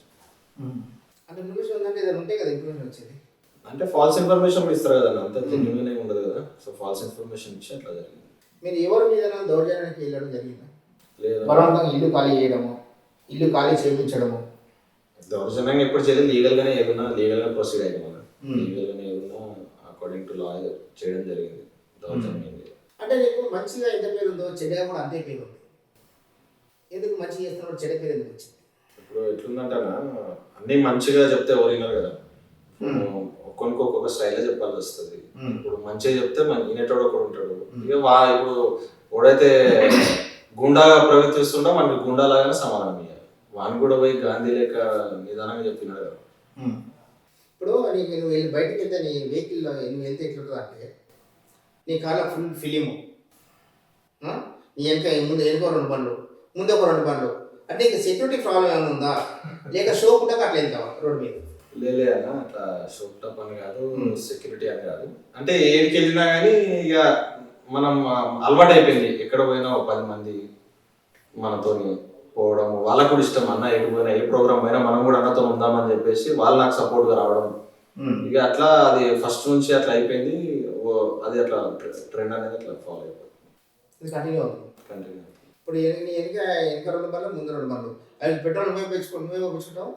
అంటే ఇన్ఫర్మేషన్ ఉందంటే ఏదైనా ఉంటే కదా ఇన్ఫర్మేషన్ వచ్చేది. అంటే ఫాల్స్ ఇన్ఫర్మేషన్ ఇస్తారు కదా, అంత జెన్యూన్ ఏమి ఉండదు కదా. సో ఫాల్స్ ఇన్ఫర్మేషన్ ఇచ్చి అట్లా జరిగింది. మీరు ఎవరి మీద దౌర్జన్యానికి వెళ్ళడం జరిగిందా? లేదు, బలవంతంగా ఇల్లు ఖాళీ చేయడము, ఇల్లు ఖాళీ చేయించడము. దౌర్జన్యంగా ఎప్పుడు చేయలేదు, లీగల్గానే ఏదన్నా లీగల్గా ప్రొసీడ్ అయ్యింది, లీగల్గానే ఏదన్నా అకార్డింగ్ టు లా చేయడం జరిగింది. దౌర్జన్యం అంటే నీకు మంచిగా ఎంత పేరు ఉందో చెడ్డగా కూడా అంతే పేరు ఉంది, ఎందుకు మంచిగా చేస్తున్నప్పుడు చెడ్డ పేరు ఎందుకు వచ్చింది? ఇప్పుడు ఎట్లుందంటే అన్ని మంచిగా చెప్తే ఎవరు విన్నారు కదా, ఒక్కొక్క స్టైల్లో చెప్పాల్సి వస్తుంది. ఇప్పుడు మంచిగా చెప్తే వినేటోడు ఒకడు ఉంటాడు. ఇక ఇప్పుడు ఎవడైతే గుండాగా ప్రవర్తిస్తుండో మనకి గుండా లాగానే సమాధానం ఇవ్వాలి. వాని కూడా పోయి గాంధీ లేక నిదానంగా చెప్పినాడు కదా. ఇప్పుడు నువ్వు బయటకు వెళ్తే నీ వెహికల్లో నువ్వు వెళ్తే ఎట్లుంటుంది అంటే, నీ కార్లో ఫుల్ ఫిలిము, నీ ముందు వెనుక 2 బండ్లు, ముందు ఒక 2 బండ్లు, అంటే ఇంకా సెక్యూరిటీ ప్రాబ్లం ఏమైనా ఉందా, లేక షో పుట్టాక అట్లా వెళ్తావా రోడ్డు మీద? లేలే అన్న, అట్లా షోప్ అని కాదు, సెక్యూరిటీ అని కాదు. అంటే ఏడికి వెళ్ళినా కానీ ఇక మనం అలవాటు అయిపోయింది. ఎక్కడ పోయినా 10 మంది మనతో పోవడం, వాళ్ళకు కూడా ఇష్టం. అన్న ఎటు పోయినా ఏ ప్రోగ్రామ్ పోయినా మనం కూడా అన్నతో ఉందామని చెప్పేసి వాళ్ళు నాకు సపోర్ట్గా రావడం. ఇక అట్లా అది ఫస్ట్ నుంచి అట్లా అయిపోయింది. అది అట్లా ట్రెండ్ అనేది అట్లా ఫాలో అయిపోతుంది, కంటిన్యూ అవుతుంది. ఇప్పుడు వెనక 2 బండ్లు, ముందు 2 బండ్లు, అవి పెట్రోల్ నువ్వే పెంచుకుంటావు?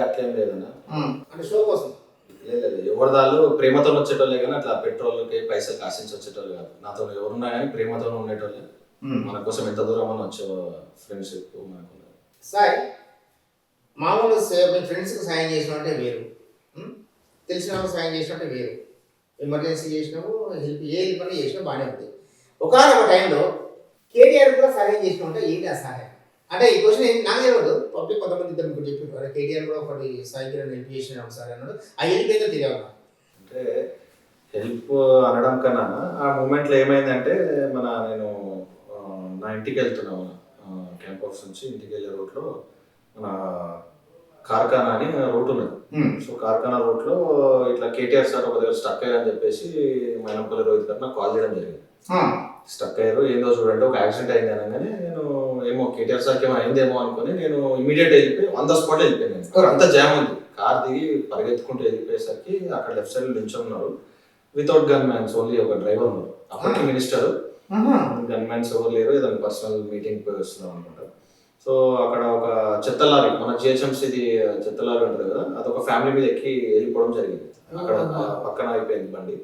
అట్లేం లేదన్నా, అంటే షో కోసం. లేదు, ఎవరి దాళ్ళు ప్రేమతో వచ్చేటోళ్ళే కానీ అట్లా పెట్రోల్కి పైసలు కాసించి వచ్చేటోళ్ళు కాదు. నాతో ఎవరున్నా కానీ ప్రేమతో ఉండేటోళ్ళే. మన కోసం ఎంత దూరం అని వచ్చే ఫ్రెండ్షిప్ మనకు. సాయి, మామూలు మీ ఫ్రెండ్స్కి సాయం చేసినట్టే వేరు, తెలిసిన వాళ్ళకి సాయం చేసినట్టే వేరు. ఎమర్జెన్సీ చేసినావు, ఏ హెల్ప్ అని చేసినావు బాగానే ఉంది. ఒకనొక టైంలో కేటీఆర్ కూడా సహాయం చేసినట్టే ఏంటి ఆ సహాయం? అంటే ఈ క్వశ్చన్ నాకు తెలియదు, పబ్లిక్ కొంతమంది ఇద్దరు మీకు చెప్పారు కేటీఆర్ కూడా ఒకటి సాయి కిరణ్ హెల్ప్ చేసినాం సార్ అన్నాడు. ఆ హెల్ప్ ఏదో తెలియదు. అంటే హెల్ప్ అనడం కన్నా ఆ మూమెంట్లో ఏమైందంటే నేను నా ఇంటికి వెళ్తున్నాను, క్యాంప్ ఆఫీస్ నుంచి ఇంటికి వెళ్ళే రూట్లో మన కార్ఖానా అని రూట్ ఉన్నది. సో కార్ఖానా రూట్లో ఇట్లా కేటీఆర్ సార్ ఒక దగ్గర స్టక్ అయ్యారని చెప్పేసి మైనంపల్లి రోహిత్ గారు నాకు కాల్ చేయడం జరిగింది. స్టక్ అయ్యారు, ఏందో చూడండి ఒక యాక్సిడెంట్ అయింది అనగానే నేను ఏమో కేటీఆర్ సార్కి ఏమో అయిందేమో అనుకుని నేను ఇమీడియట్ వెళ్ళిపోయి ఆన్ ద స్పాట్ వెళ్ళిపోయాను. అంతా జామ్ ఉంది, కార్ దిగి పరిగెత్తుకుంటూ వెళ్ళిపోయేసరికి అక్కడ లెఫ్ట్ సైడ్ నిల్చున్నారు వితౌట్ గన్ మ్యాన్స్, ఓన్లీ ఒక డ్రైవర్ ఉన్నారు. అప్పటికి మినిస్టర్, గన్ మ్యాన్స్ ఎవరు లేరు, ఏదైనా పర్సనల్ మీటింగ్ పోయి వస్తున్నాం అనమాట. సో అక్కడ ఒక చెత్త లారీ, మన జిహెచ్ఎంసీది చెత్త లారీ ఉంటుంది కదా, అదొక ఫ్యామిలీ మీద ఎక్కి వెళ్ళిపోవడం జరిగింది. అక్కడ పక్కన అయిపోయింది బండి.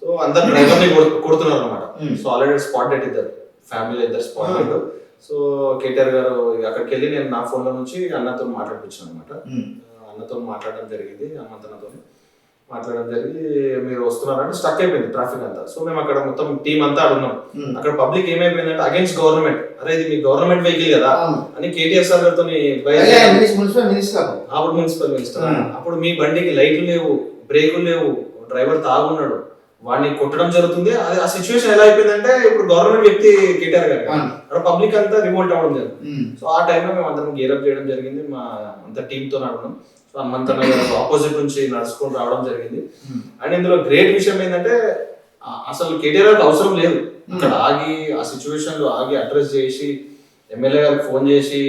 సో అందరు డ్రైవర్ని కొడుతున్నారు అనమాట. సో ఆల్రెడీ స్పాట్ డెట్ ఇద్దరు ఫ్యామిలీలో, ఇద్దరు స్పాట్ డెట్. సో కేటీఆర్ గారు అక్కడికి వెళ్ళి నేను నా ఫోన్లో నుంచి అన్నతో మాట్లాడిపించాను అనమాట. అన్నతో మాట్లాడడం జరిగింది. అన్నతో మాట్లాడడం జరిగి మీరు వస్తున్నారంటే స్టక్ అయిపోయింది ట్రాఫిక్ అంతా. సో మేము అక్కడ మొత్తం టీం అంతా ఉన్నాం. అక్కడ పబ్లిక్ ఏమైపోయిందంటే అగైన్స్ గవర్నమెంట్, అరే ఇది మీ గవర్నమెంట్ వెహికల్ కదా అని కేటీఆర్ సార్ గారితో అప్పుడు మున్సిపల్ మినిస్టర్, అప్పుడు మీ బండికి లైట్లు లేవు, బ్రేకులు లేవు, డ్రైవర్ తాగున్నాడు, వాడిని కొట్టడం జరుగుతుంది. అది ఆ సిచ్యువేషన్ ఎలా అయిపోయిందంటే ఇప్పుడు గవర్నమెంట్ వ్యక్తి కేటీఆర్ గారు అక్కడ పబ్లిక్ అంతా రివోల్ట్ అవ్వడం జరిగింది. సో ఆ టైంలో మేము అందరం గేరప్ చేయడం జరిగింది, మా అంత టీంతో నడవడం. సో హనుమంతన్న గారు ఆపోజిట్ నుంచి నడుచుకొని రావడం జరిగింది. అండ్ ఇందులో గ్రేట్ విషయం ఏంటంటే అసలు కేటీఆర్ గారికి అవసరం లేదు అక్కడ ఆగి, ఆ సిచ్యువేషన్ లో ఆగి అడ్రస్ చేసి ఎమ్మెల్యే గారికి ఫోన్ చేసి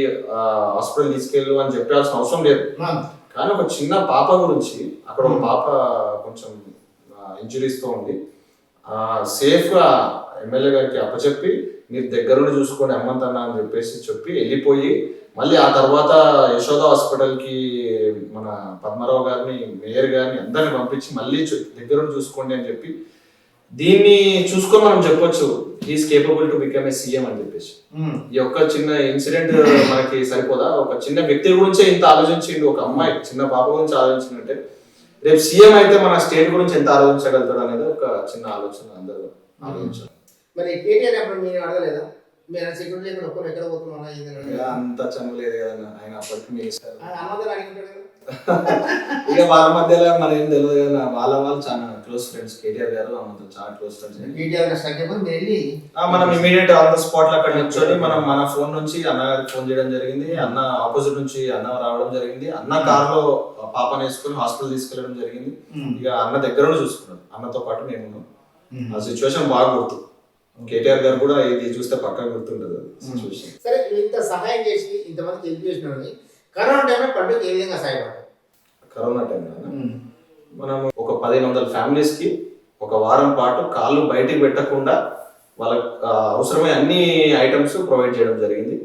హాస్పిటల్ తీసుకెళ్ళు అని చెప్పాల్సిన అవసరం లేదు. కానీ ఒక చిన్న పాప గురించి అక్కడ ఒక పాప కొంచెం ఇంజురీస్ తో ఉంది, సేఫ్ గా ఎమ్మెల్యే గారికి అప్పచెప్పి మీరు దగ్గరుండి చూసుకోండి హనుమంతన్న అని చెప్పి వెళ్ళిపోయి, మళ్ళీ ఆ తర్వాత యశోద హాస్పిటల్ కి మన పద్మారావు గారిని, మేయర్ గారిని అందరిని పంపించి మళ్ళీ దగ్గరుండి చూసుకోండి అని చెప్పి, దీన్ని చూసుకొని మనం చెప్పొచ్చు he's capable to become a CM అని చెప్పేసి. ఈ యొక్క చిన్న ఇన్సిడెంట్ మనకి సరిపోదా? ఒక చిన్న వ్యక్తి గురించే ఇంత ఆలోచించిండు, ఒక అమ్మాయి చిన్న పాప గురించి ఆలోచించినట్టే రేపు సీఎం అయితే మన స్టేట్ గురించి ఎంత ఆలోచించగలుగుతాడు అనేది ఒక చిన్న ఆలోచన అందరూ ఆలోచించాలి. మరి కేటీఆర్ అప్పుడు మీరు అడగలేదా? మీరు సెక్యూరిటీ లేకుండా ఒక్కరు ఎక్కడ పోతున్నారా? అంత చనులేదు కదా ఆయన, అప్పటికి మీ అడిగింటాడు ఇక వాళ్ళ మధ్యలో మన ఏం తెలియదు కదా, వాళ్ళు చాలా క్లోజ్ ఫ్రెండ్స్. కేటీఆర్ గారు అమ్మతో చాలా క్లోజ్ ఫ్రెండ్స్. మనం ఇమీడియట్ ఆన్ ద స్పాట్ లో అక్కడ నిల్చొని మన ఫోన్ నుంచి అన్న గారికి ఫోన్ చేయడం జరిగింది. అన్న ఆపోజిట్ నుంచి అన్న రావడం జరిగింది. అన్న కార్ లో పాపను వేసుకుని హాస్పిటల్ తీసుకెళ్లడం జరిగింది. ఇక అన్న దగ్గర చూసుకున్నాడు, అన్నతో పాటు నేను. ఆ సిచ్యువేషన్ బాగా గుర్తు, కేటీఆర్ గారు కూడా ఇది చూస్తే పక్కా గుర్తుంటది సిచ్యువేషన్. సరే, ఇంత సహాయం చేసి ఇంతమందికి హెల్ప్ చేసినాడు. కరోనా టైంలో పండుగ ఏ విధంగా సహాయపడ్డారు? కరోనా టైంలో మనం ఒక 1500 ఫ్యామిలీస్ కి ఒక వారం పాటు కాళ్ళు బయటికి పెట్టకుండా వాళ్ళకి అవసరమైన అన్ని ఐటమ్స్ ప్రొవైడ్ చేయడం జరిగింది.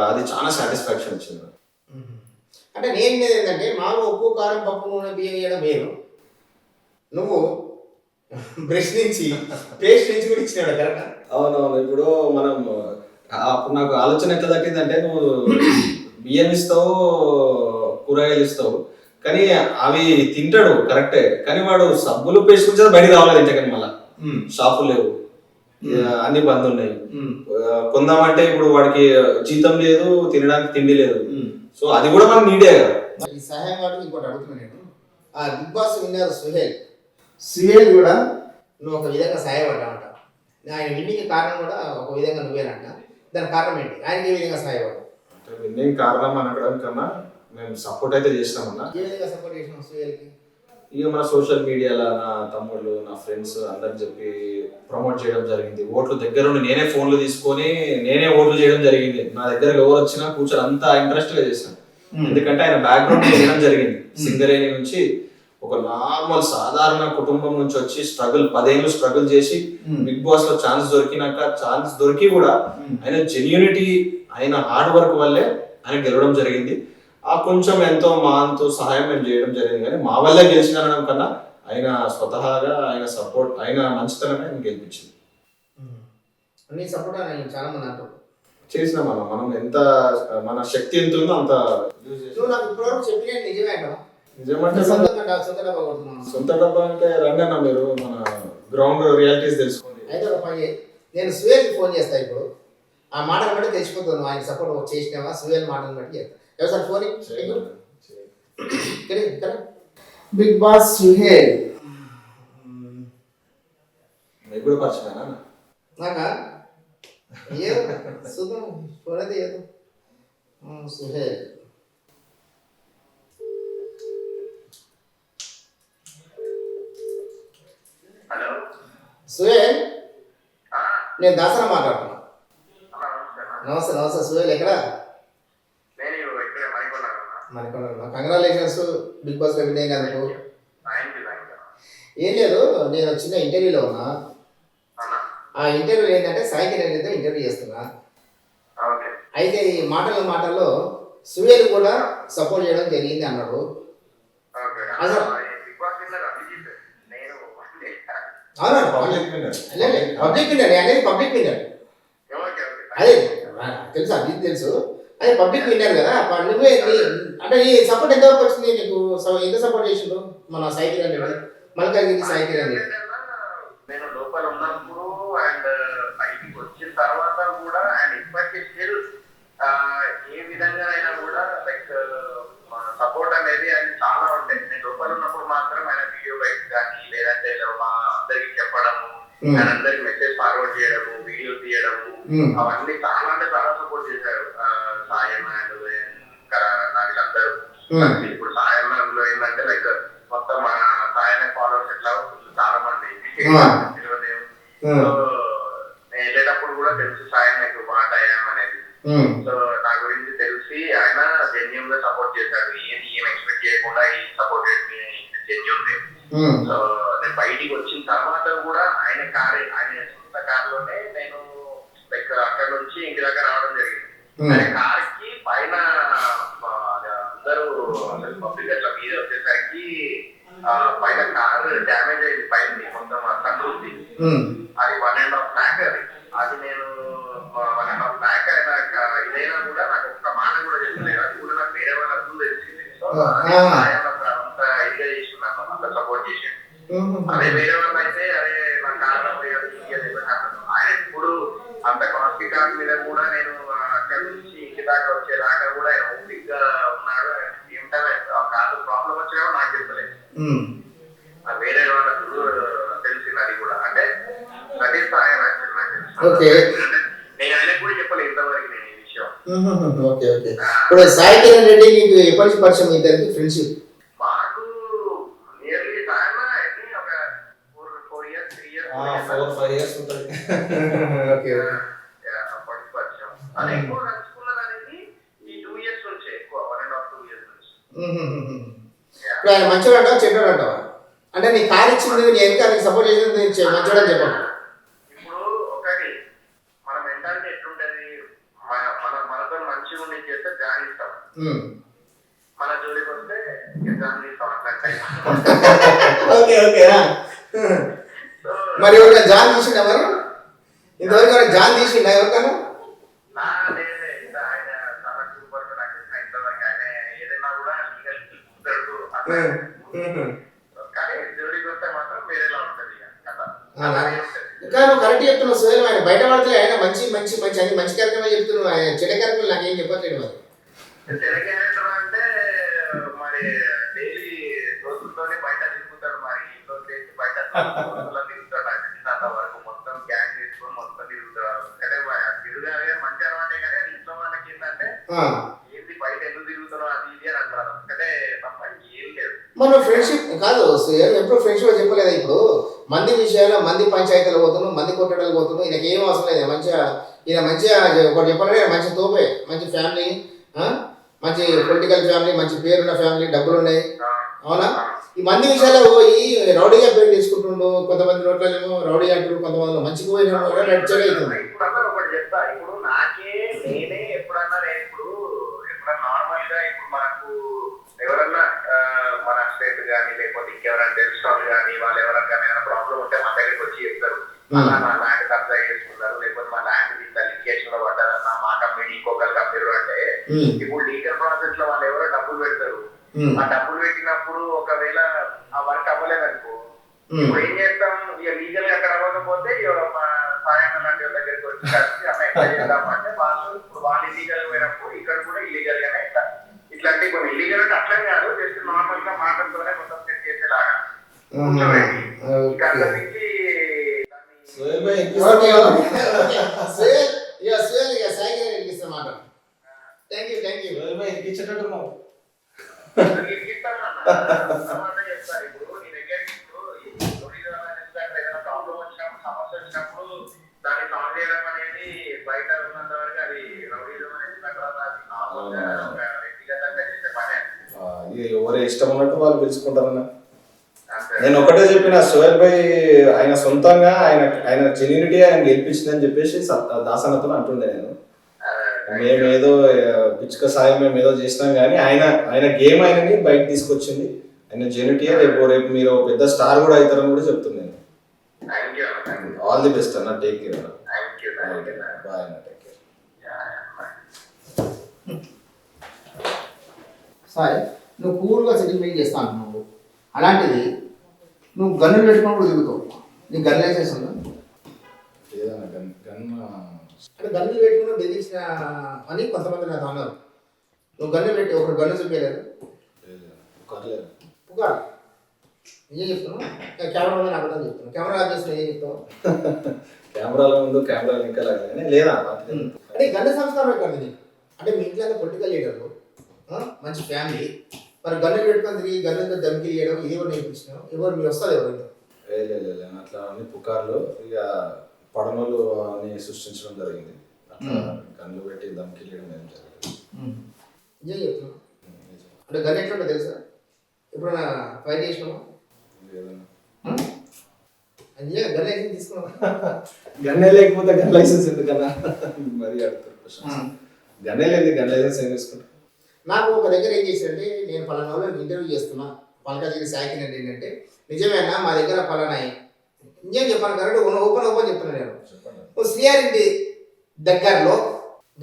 అది చాలా సాటిస్ఫాక్షన్ ఇచ్చింది. అంటే నేను ఏంటంటే మామూలు ఉప్పు కారం పప్పు నూనె బియ్యం వేయడం వేరు, నువ్వు బ్రష్ నుంచి పేస్ట్ నుంచి కూడా ఇచ్చినాడు కరెక్ట్? అవునవును. ఇప్పుడు మనం అప్పుడు నాకు ఆలోచన ఎట్లా దక్కిందంటే, నువ్వు బియ్యం ఇస్తావు, కూరగాయలు ఇస్తావు, కానీ అవి తింటాడు కరెక్టే, కానీ వాడు సబ్బులు పేస్ట్ నుంచి బయటకు రావాలి ఇంతకని. మళ్ళీ షాపులు లేవు, అన్ని బంద్ ఉన్నాయి. కొందామంటే ఇప్పుడు వాడికి జీతం లేదు, తినడానికి తిండి లేదు. సో అది కూడా మనకు నీడే కదా. ఈ సహాయం వాటికి ఇంకోటి అడుగుతున్నాను నేను. ఆ బిగ్ బాస్ విన్నర్ సుహేల్ కూడా నువ్వు ఒక విధంగా సహాయపడ్డావంట. ఆయన విన్నింగ్ కారణం కూడా ఒక విధంగా నువ్వేనంట. దాని కారణం ఏంటి? ఆయనకి ఏ విధంగా సహాయపడ్డావు? విన్నింగ్ కారణం అనడం కన్నా మేము సపోర్ట్ అయితే చేసినామన్నా. ఏ విధంగా సపోర్ట్ చేసినాం సుహేల్కి? ఇక మన సోషల్ మీడియాలో నా తమ్ముళ్ళు, నా ఫ్రెండ్స్ అందరికి చెప్పి ప్రమోట్ చేయడం జరిగింది. ఓట్లు దగ్గరుండి నేనే ఫోన్లు తీసుకొని నేనే ఓట్లు చేయడం జరిగింది. నా దగ్గరకు ఎవరు వచ్చినా కూర్చొని అంతా ఇంట్రెస్ట్ గా చేశాను. ఎందుకంటే ఆయన బ్యాక్గ్రౌండ్ వినడం జరిగింది. సింగరేణి నుంచి ఒక నార్మల్ సాధారణ కుటుంబం నుంచి వచ్చి 10 ఏళ్ళు స్ట్రగుల్ చేసి బిగ్ బాస్ లో ఛాన్స్ దొరికి కూడా ఆయన జెన్యూనిటీ, ఆయన హార్డ్ వర్క్ వల్లే ఆయన గెలవడం జరిగింది. ఆ కొంచెం ఎంతో మా అంతో సహాయం మేము చేయడం జరిగింది. కానీ మా వల్లే గెలిచినడం కన్నా ఆయన స్వతహాగా ఆయన సపోర్ట్, ఆయన మంచితనమే ఆయన గెలిపించింది. చాలా మంది అంటారు చేసిన మనం ఎంత మన శక్తి ఎంత ఉందో అంత నిజమంటే సొంత డబ్బా అంటే రండి అన్న, మీరు మన గ్రౌండ్ రియాలిటీస్ తెలుసుకోండి. అయితే ఒక పని, నేను సుహేల్కి ఫోన్ చేస్తా ఇప్పుడు. ఆ మాటను బట్టి తెలిసిపోతాను ఆయన సపోర్ట్ చేసినావా. సుహేల్ మాటను బట్టి చేస్తా. ఎవరు ఫోన్ బిగ్ బాస్ సుహేల్ ఇప్పుడు పరిచయం నాకా ఏదో చూద్దాం, ఫోన్ అయితే ఏదో సుహేల్. సుహేల్, నేను దాసరా మాట్లాడుతున్నా. నమస్తే. నమస్తే సుహేల్, ఎక్కడ? మణికొండ. కంగ్రాచులేషన్స్ బిగ్ బాస్ లో విన్ అయినందుకు. ఏం లేదు, నేను చిన్న ఇంటర్వ్యూలో ఉన్నా. ఆ ఇంటర్వ్యూ ఏంటంటే సాయికి నేను ఇంటర్వ్యూ చేస్తున్నా. అయితే ఈ మాటల్లో సుహేల్ కూడా సపోర్ట్ చేయడం జరిగింది అన్నాడు. అసలు పబ్లిక్ విన్నర్ అనేది పబ్లిక్ విన్నర్. అదే తెలుసు, అది తెలుసు. అదే పబ్లిక్ విన్నారు కదా నువ్వే అంటే నీ సపోర్ట్ ఎంతవరకు వచ్చింది నీకు ఎంత సపోర్ట్ చేసిండు మన సాయి కిరణ్ రెడ్డి మల్కాజ్గిరి సాయి కిరణ్ రెడ్డి? నేను లోపల ఉన్నప్పుడు అండ్ బయటికి వచ్చిన తర్వాత కూడా అండ్ ఇప్పటికీ స్టిల్ ఏ విధంగానైనా కూడా లైక్ సపోర్ట్ అనేది ఆయన చాలా ఉంటాయి. నేను లోపల ఉన్నప్పుడు మాత్రం ఆయన వీడియో బయట కానీ లేదంటే మా అందరికి చెప్పడము ఆయన అందరికి మెసేజ్ ఫార్వర్డ్ చేయడము వీడియో తీయడము అవన్నీ చాలా అంటే చాలా సపోర్ట్ చేశారు. సాయన్న అండ్ వీళ్ళందరూ ఇప్పుడు సాయన్నలో ఏంటంటే లైక్ మొత్తం మన సాయన్న ఫాలోవర్స్ ఎట్లా చాలా మంది సో నేను వెళ్ళేటప్పుడు కూడా తెలుసు సాయన్న ఎక్కువ మాట అయ్యామనేది. సో నా గురించి తెలిసి ఆయన జెన్యూన్ గా సపోర్ట్ చేశాడు. ఏం ఎక్స్పెక్ట్ చేయకుండా ఈ సపోర్ట్ జెన్యూన్. సో నేను బయటికి వచ్చిన తర్వాత కూడా ఆయన సొంత కారులోనే నేను లైక్ అక్కడ నుంచి ఇంటి దగ్గర రావడం జరిగింది. ఆయన కార్ కి పైన అందరూ పబ్లిక్ అట్లా మీద వచ్చేసరికి పైన కార్ డ్యామేజ్ అయింది. పైన మొత్తం సన్రూఫ్ అది 1.5 lakh అది నేను 1.5 lakh అయినా ఇదైనా కూడా నాకు ఒక్క మాట కూడా చెప్పలేదు. అది కూడా నాకు వేరే వాళ్ళకు తెలిసింది. సో అంత ఇదిగా చేస్తున్నాను, అంత సపోర్ట్ చేసాను. అదే వేరే వాళ్ళు అయితే అరే నా కారణం ఆయన ఎప్పుడు అంత కాస్ట్లీ కార్ మీద కూడా నేను అక్కడ నుంచి ఇంటి దాకా వచ్చేదాకా కూడా ఆయన ఓపిక్ గా ఉన్నాడు. ఏమిటనే ఆ కారు ప్రాబ్లం వచ్చినా నాకు చెప్పలేదు. వేరే వాళ్ళకు తెలిసింది అది కూడా. అంటే దట్ ఈస్ ఆయన నేను ఆయనకు కూడా చెప్పలేదు ఇంతవరకు నేను ఈ విషయం. Okay okay. ఇప్పుడు సాయి కిరణ్ రెడ్డి నీకు ఎప్పటి నుంచి పరిచయం ఇద్దరికి ఫ్రెండ్షిప్? మాకు నియర్లీ సాయన ఒక 4 years 3 years 4-5 years ఉంటుంది. ఓకే అప్పటి పరిచయం. అది ఎక్కువ నడుచుకున్నది అనేది ఈ 2 years నుంచే, ఎక్కువ 1.5-2 years నుంచి. ఇప్పుడు ఆయన మంచివాడు అంటావా చెడ్డవాడు అంటావా? అంటే నీ కార్ ఇచ్చింది నీ ఎంత నీకు సపోర్ట్ చేసింది మంచివాడని చెప్పండి. ఇప్పుడు ఒకటి మన మెంటాలిటీ ఎట్లుంటది, మనతో మంచిగా ఉండి చేస్తే జాన్ ఇస్తాం, మన జోలికి వస్తే జాన్ ఇస్తాం అట్లా. Okay okay. మరి ఎవరికైనా జాన్ తీసిండా? మరి ఇంతవరకు జాన్ తీసిండా ఎవరికైనా? ఆయన చాలా సూపర్ గా నాకు ఇంతవరకు ఆయన ఏదైనా కూడా కానీ జోలికి వస్తే మాత్రం వేరేలా ఉంటది కదా. ఇంకా నువ్వు కరెక్ట్ చెప్తున్నావు సుహేల్. ఆయన బయట పడితే ఆయన మంచి మంచి మంచి అని మంచి కార్యక్రమం చెప్తున్నావు. ఆయన చెడ్డ కార్యక్రమం నాకేం చెప్పట్లేదు. మరి చెడ్డ క్యారెక్టర్ అంటే మరి డైలీ రోజుల్లోనే బయట తిరుగుతాడు. మరి ఇంట్లో చేసి బయట తిరుగుతాడు. అంత వరకు మొత్తం గ్యాంగ్ తీసుకొని మొత్తం తిరుగుతాడు. అంటే తిరుగానే మంచి అలవాటే. కానీ ఇంట్లో వాళ్ళకి ఏంటంటే ఏంది బయట ఎందుకు తిరుగుతాడో అది ఇది అని అంటారు. అంటే తప్ప ఏం లేదు. మనం ఫ్రెండ్షిప్ కాదు సుహేల్, ఎప్పుడు ఫ్రెండ్షిప్ చెప్పలేదా? ఇప్పుడు మంది విషయాల్లో మంది పంచాయతీలు పోతున్నాం, మంది కొట్టడానికి పోతున్నాం. ఈయనకి ఏం అవసరం లేదు. మంచిగా ఈయన మంచిగా ఒకటి చెప్పాలంటే మంచి తోపే, మంచి ఫ్యామిలీ, మంచి పొలిటికల్ ఫ్యామిలీ, మంచి పేరున్న ఫ్యామిలీ, డబ్బులు ఉన్నాయి. అవునా? ఈ మంది విషయాల్లో పోయి రౌడీగా పేరు తీసుకుంటుండు. కొంతమంది నోట్లేమో రౌడీ అంటారు, కొంతమంది మంచిగా పోయిన కూడా నడిచేగా అవుతుంది. ఇప్పుడు ఒకటి చెప్తా. ఇప్పుడు నాకే నేనే ఎప్పుడన్నా నార్మల్ గా ఇప్పుడు మనకు ఎవరన్నా మన స్టేట్ కానీ లేకపోతే ఇంకెవరైనా తెలిసిన వాళ్ళు కానీ వాళ్ళు ఎవరైనా ఏమైనా ప్రాబ్లం ఉంటే మన దగ్గరికి వచ్చి చెప్తారు. అలా నా ల్యాండ్ కబ్జా చేసుకున్నారు, లేకపోతే మా ల్యాండ్ ఇంత లిటిగేషన్ లో పడ్డారు, నా కంపెనీ ఇంకొకరు కంపెనీ అంటే ఇప్పుడు లీగల్ ప్రాసెస్ లో వాళ్ళు ఎవరో డబ్బులు పెడతారు. ఆ డబ్బులు పెట్టినప్పుడు ఒకవేళ ఆ వర్క్ అవ్వలేదనుకో ఇప్పుడు ఏం చేస్తాం? ఇక లీగల్ గా అక్కడ అవ్వకపోతే సాయం లాంటి వాళ్ళ దగ్గరికి వచ్చి కలిసి అమ్మ ఎట్లా చేద్దామంటే వాళ్ళు ఇల్లీగల్ పోయినప్పుడు ఇక్కడ కూడా ఇల్లీగల్ గానే ఇట్లాంటి కొన్ని ఇల్లీగల్ అంటే అట్లనే కాదు, జస్ట్ నార్మల్ గా మాటలతోనే మొత్తం సెట్ చేసేలాగా ఇప్పుడు నీ దగ్గరికి ఏదైనా ప్రాబ్లం వచ్చినప్పుడు సమస్య వచ్చినప్పుడు దాన్ని సాల్వ్ చేయడం అనేది బయట ఉన్నంత వరకు అది రౌడీజం అనేది వ్యక్తిగతంగా చేసే పనే. ఎవరి ఇష్టం ఉన్నట్టు వాళ్ళు పిలుచుకుంటారన్న. నేను ఒకటే చెప్పిన సోహెల్ భాయ్ ఆయన సొంతంగా ఆయన జెన్యూనిటీ ఆయన గెలిపించిందని చెప్పేసి దాసనతో అంటుండే. నేను మేమేదో పిచ్చుక సాయం మేము ఏదో చేసినాం కానీ ఆయన గేమ్ ఆయనని బయట తీసుకొచ్చింది. ఆయన జెన్యూనిటీ రేపు మీరు పెద్ద స్టార్ కూడా అవుతారని కూడా చెప్తున్నాను. ఆల్ ది బెస్ట్ అన్న. టేక్ కేర్ అన్న. Thank you. బాయ్ అన్న. Take care. సరే నువ్వు కూల్గా సెటిల్మెంట్ చేస్తా అంటున్నావు, అలాంటిది నువ్వు గన్నులు పెట్టుకున్నప్పుడు తిరుగుతావు, నీకు గన్ లైసెన్స్ ఉందా? ఏదైనా గన్ అంటే గన్నులు పెట్టుకున్న బెదిరించిన అని కొంతమంది నాకు అన్నారు. నువ్వు గన్ను పెట్టి ఒకరు గన్ను చూపించలేదు, కొరలేదు. పుకారు ఏం చెప్తున్నావు? కెమెరా ముందు అబద్ధం చెప్తున్నావు, కెమెరా ఆఫ్ చేసిన ఏం చెప్తావు? కెమెరాల ముందు కెమెరాలు ఇంకా లేదా అంటే గన్ను సంస్కారం ఎక్కడ నీకు? అంటే మీ ఇంట్లో పొలిటికల్ లీడర్లు మంచి ఫ్యామిలీ, మరి గన్నులు పెట్టుకొని తిరిగి గన్నులతో దమ్కి ఇవ్వడం ఇది ఎవరు నేర్పించినావు? ఎవరు మీరు వస్తారు ఎవరు? లేదు అట్లా అన్ని పుకార్లు ఇక పడమలు అని సృష్టించడం జరిగింది. అట్లా గన్లు పెట్టి దమ్కి వెళ్ళడం ఏం జరగదు. నిజం చెప్తున్నావు. అంటే గన్ ఎట్లుంటో తెలుసా? ఎప్పుడైనా ఫైట్ చేసినావా? అది గన్ లైసెన్స్ తీసుకున్నావా? గన్నే లేకపోతే గన్ లైసెన్స్ ఎందుకన్నా మరీ అడుగుతారు క్వశ్చన్. గన్నే లేదు, గన్ లైసెన్స్ ఏం తీసుకుంటారు? నాకు ఒక దగ్గర ఏం చేశారంటే, నేను పలానా వాళ్ళు ఇంటర్వ్యూ చేస్తున్నా, పలకాజిరి సాయకి ఏంటంటే నిజమేనా మా దగ్గర పలానా నిజం చెప్పాను కరెక్ట్ ఓపెన్ చెప్తున్నాను నేను. ఓ శ్రీయారెడ్డి దగ్గరలో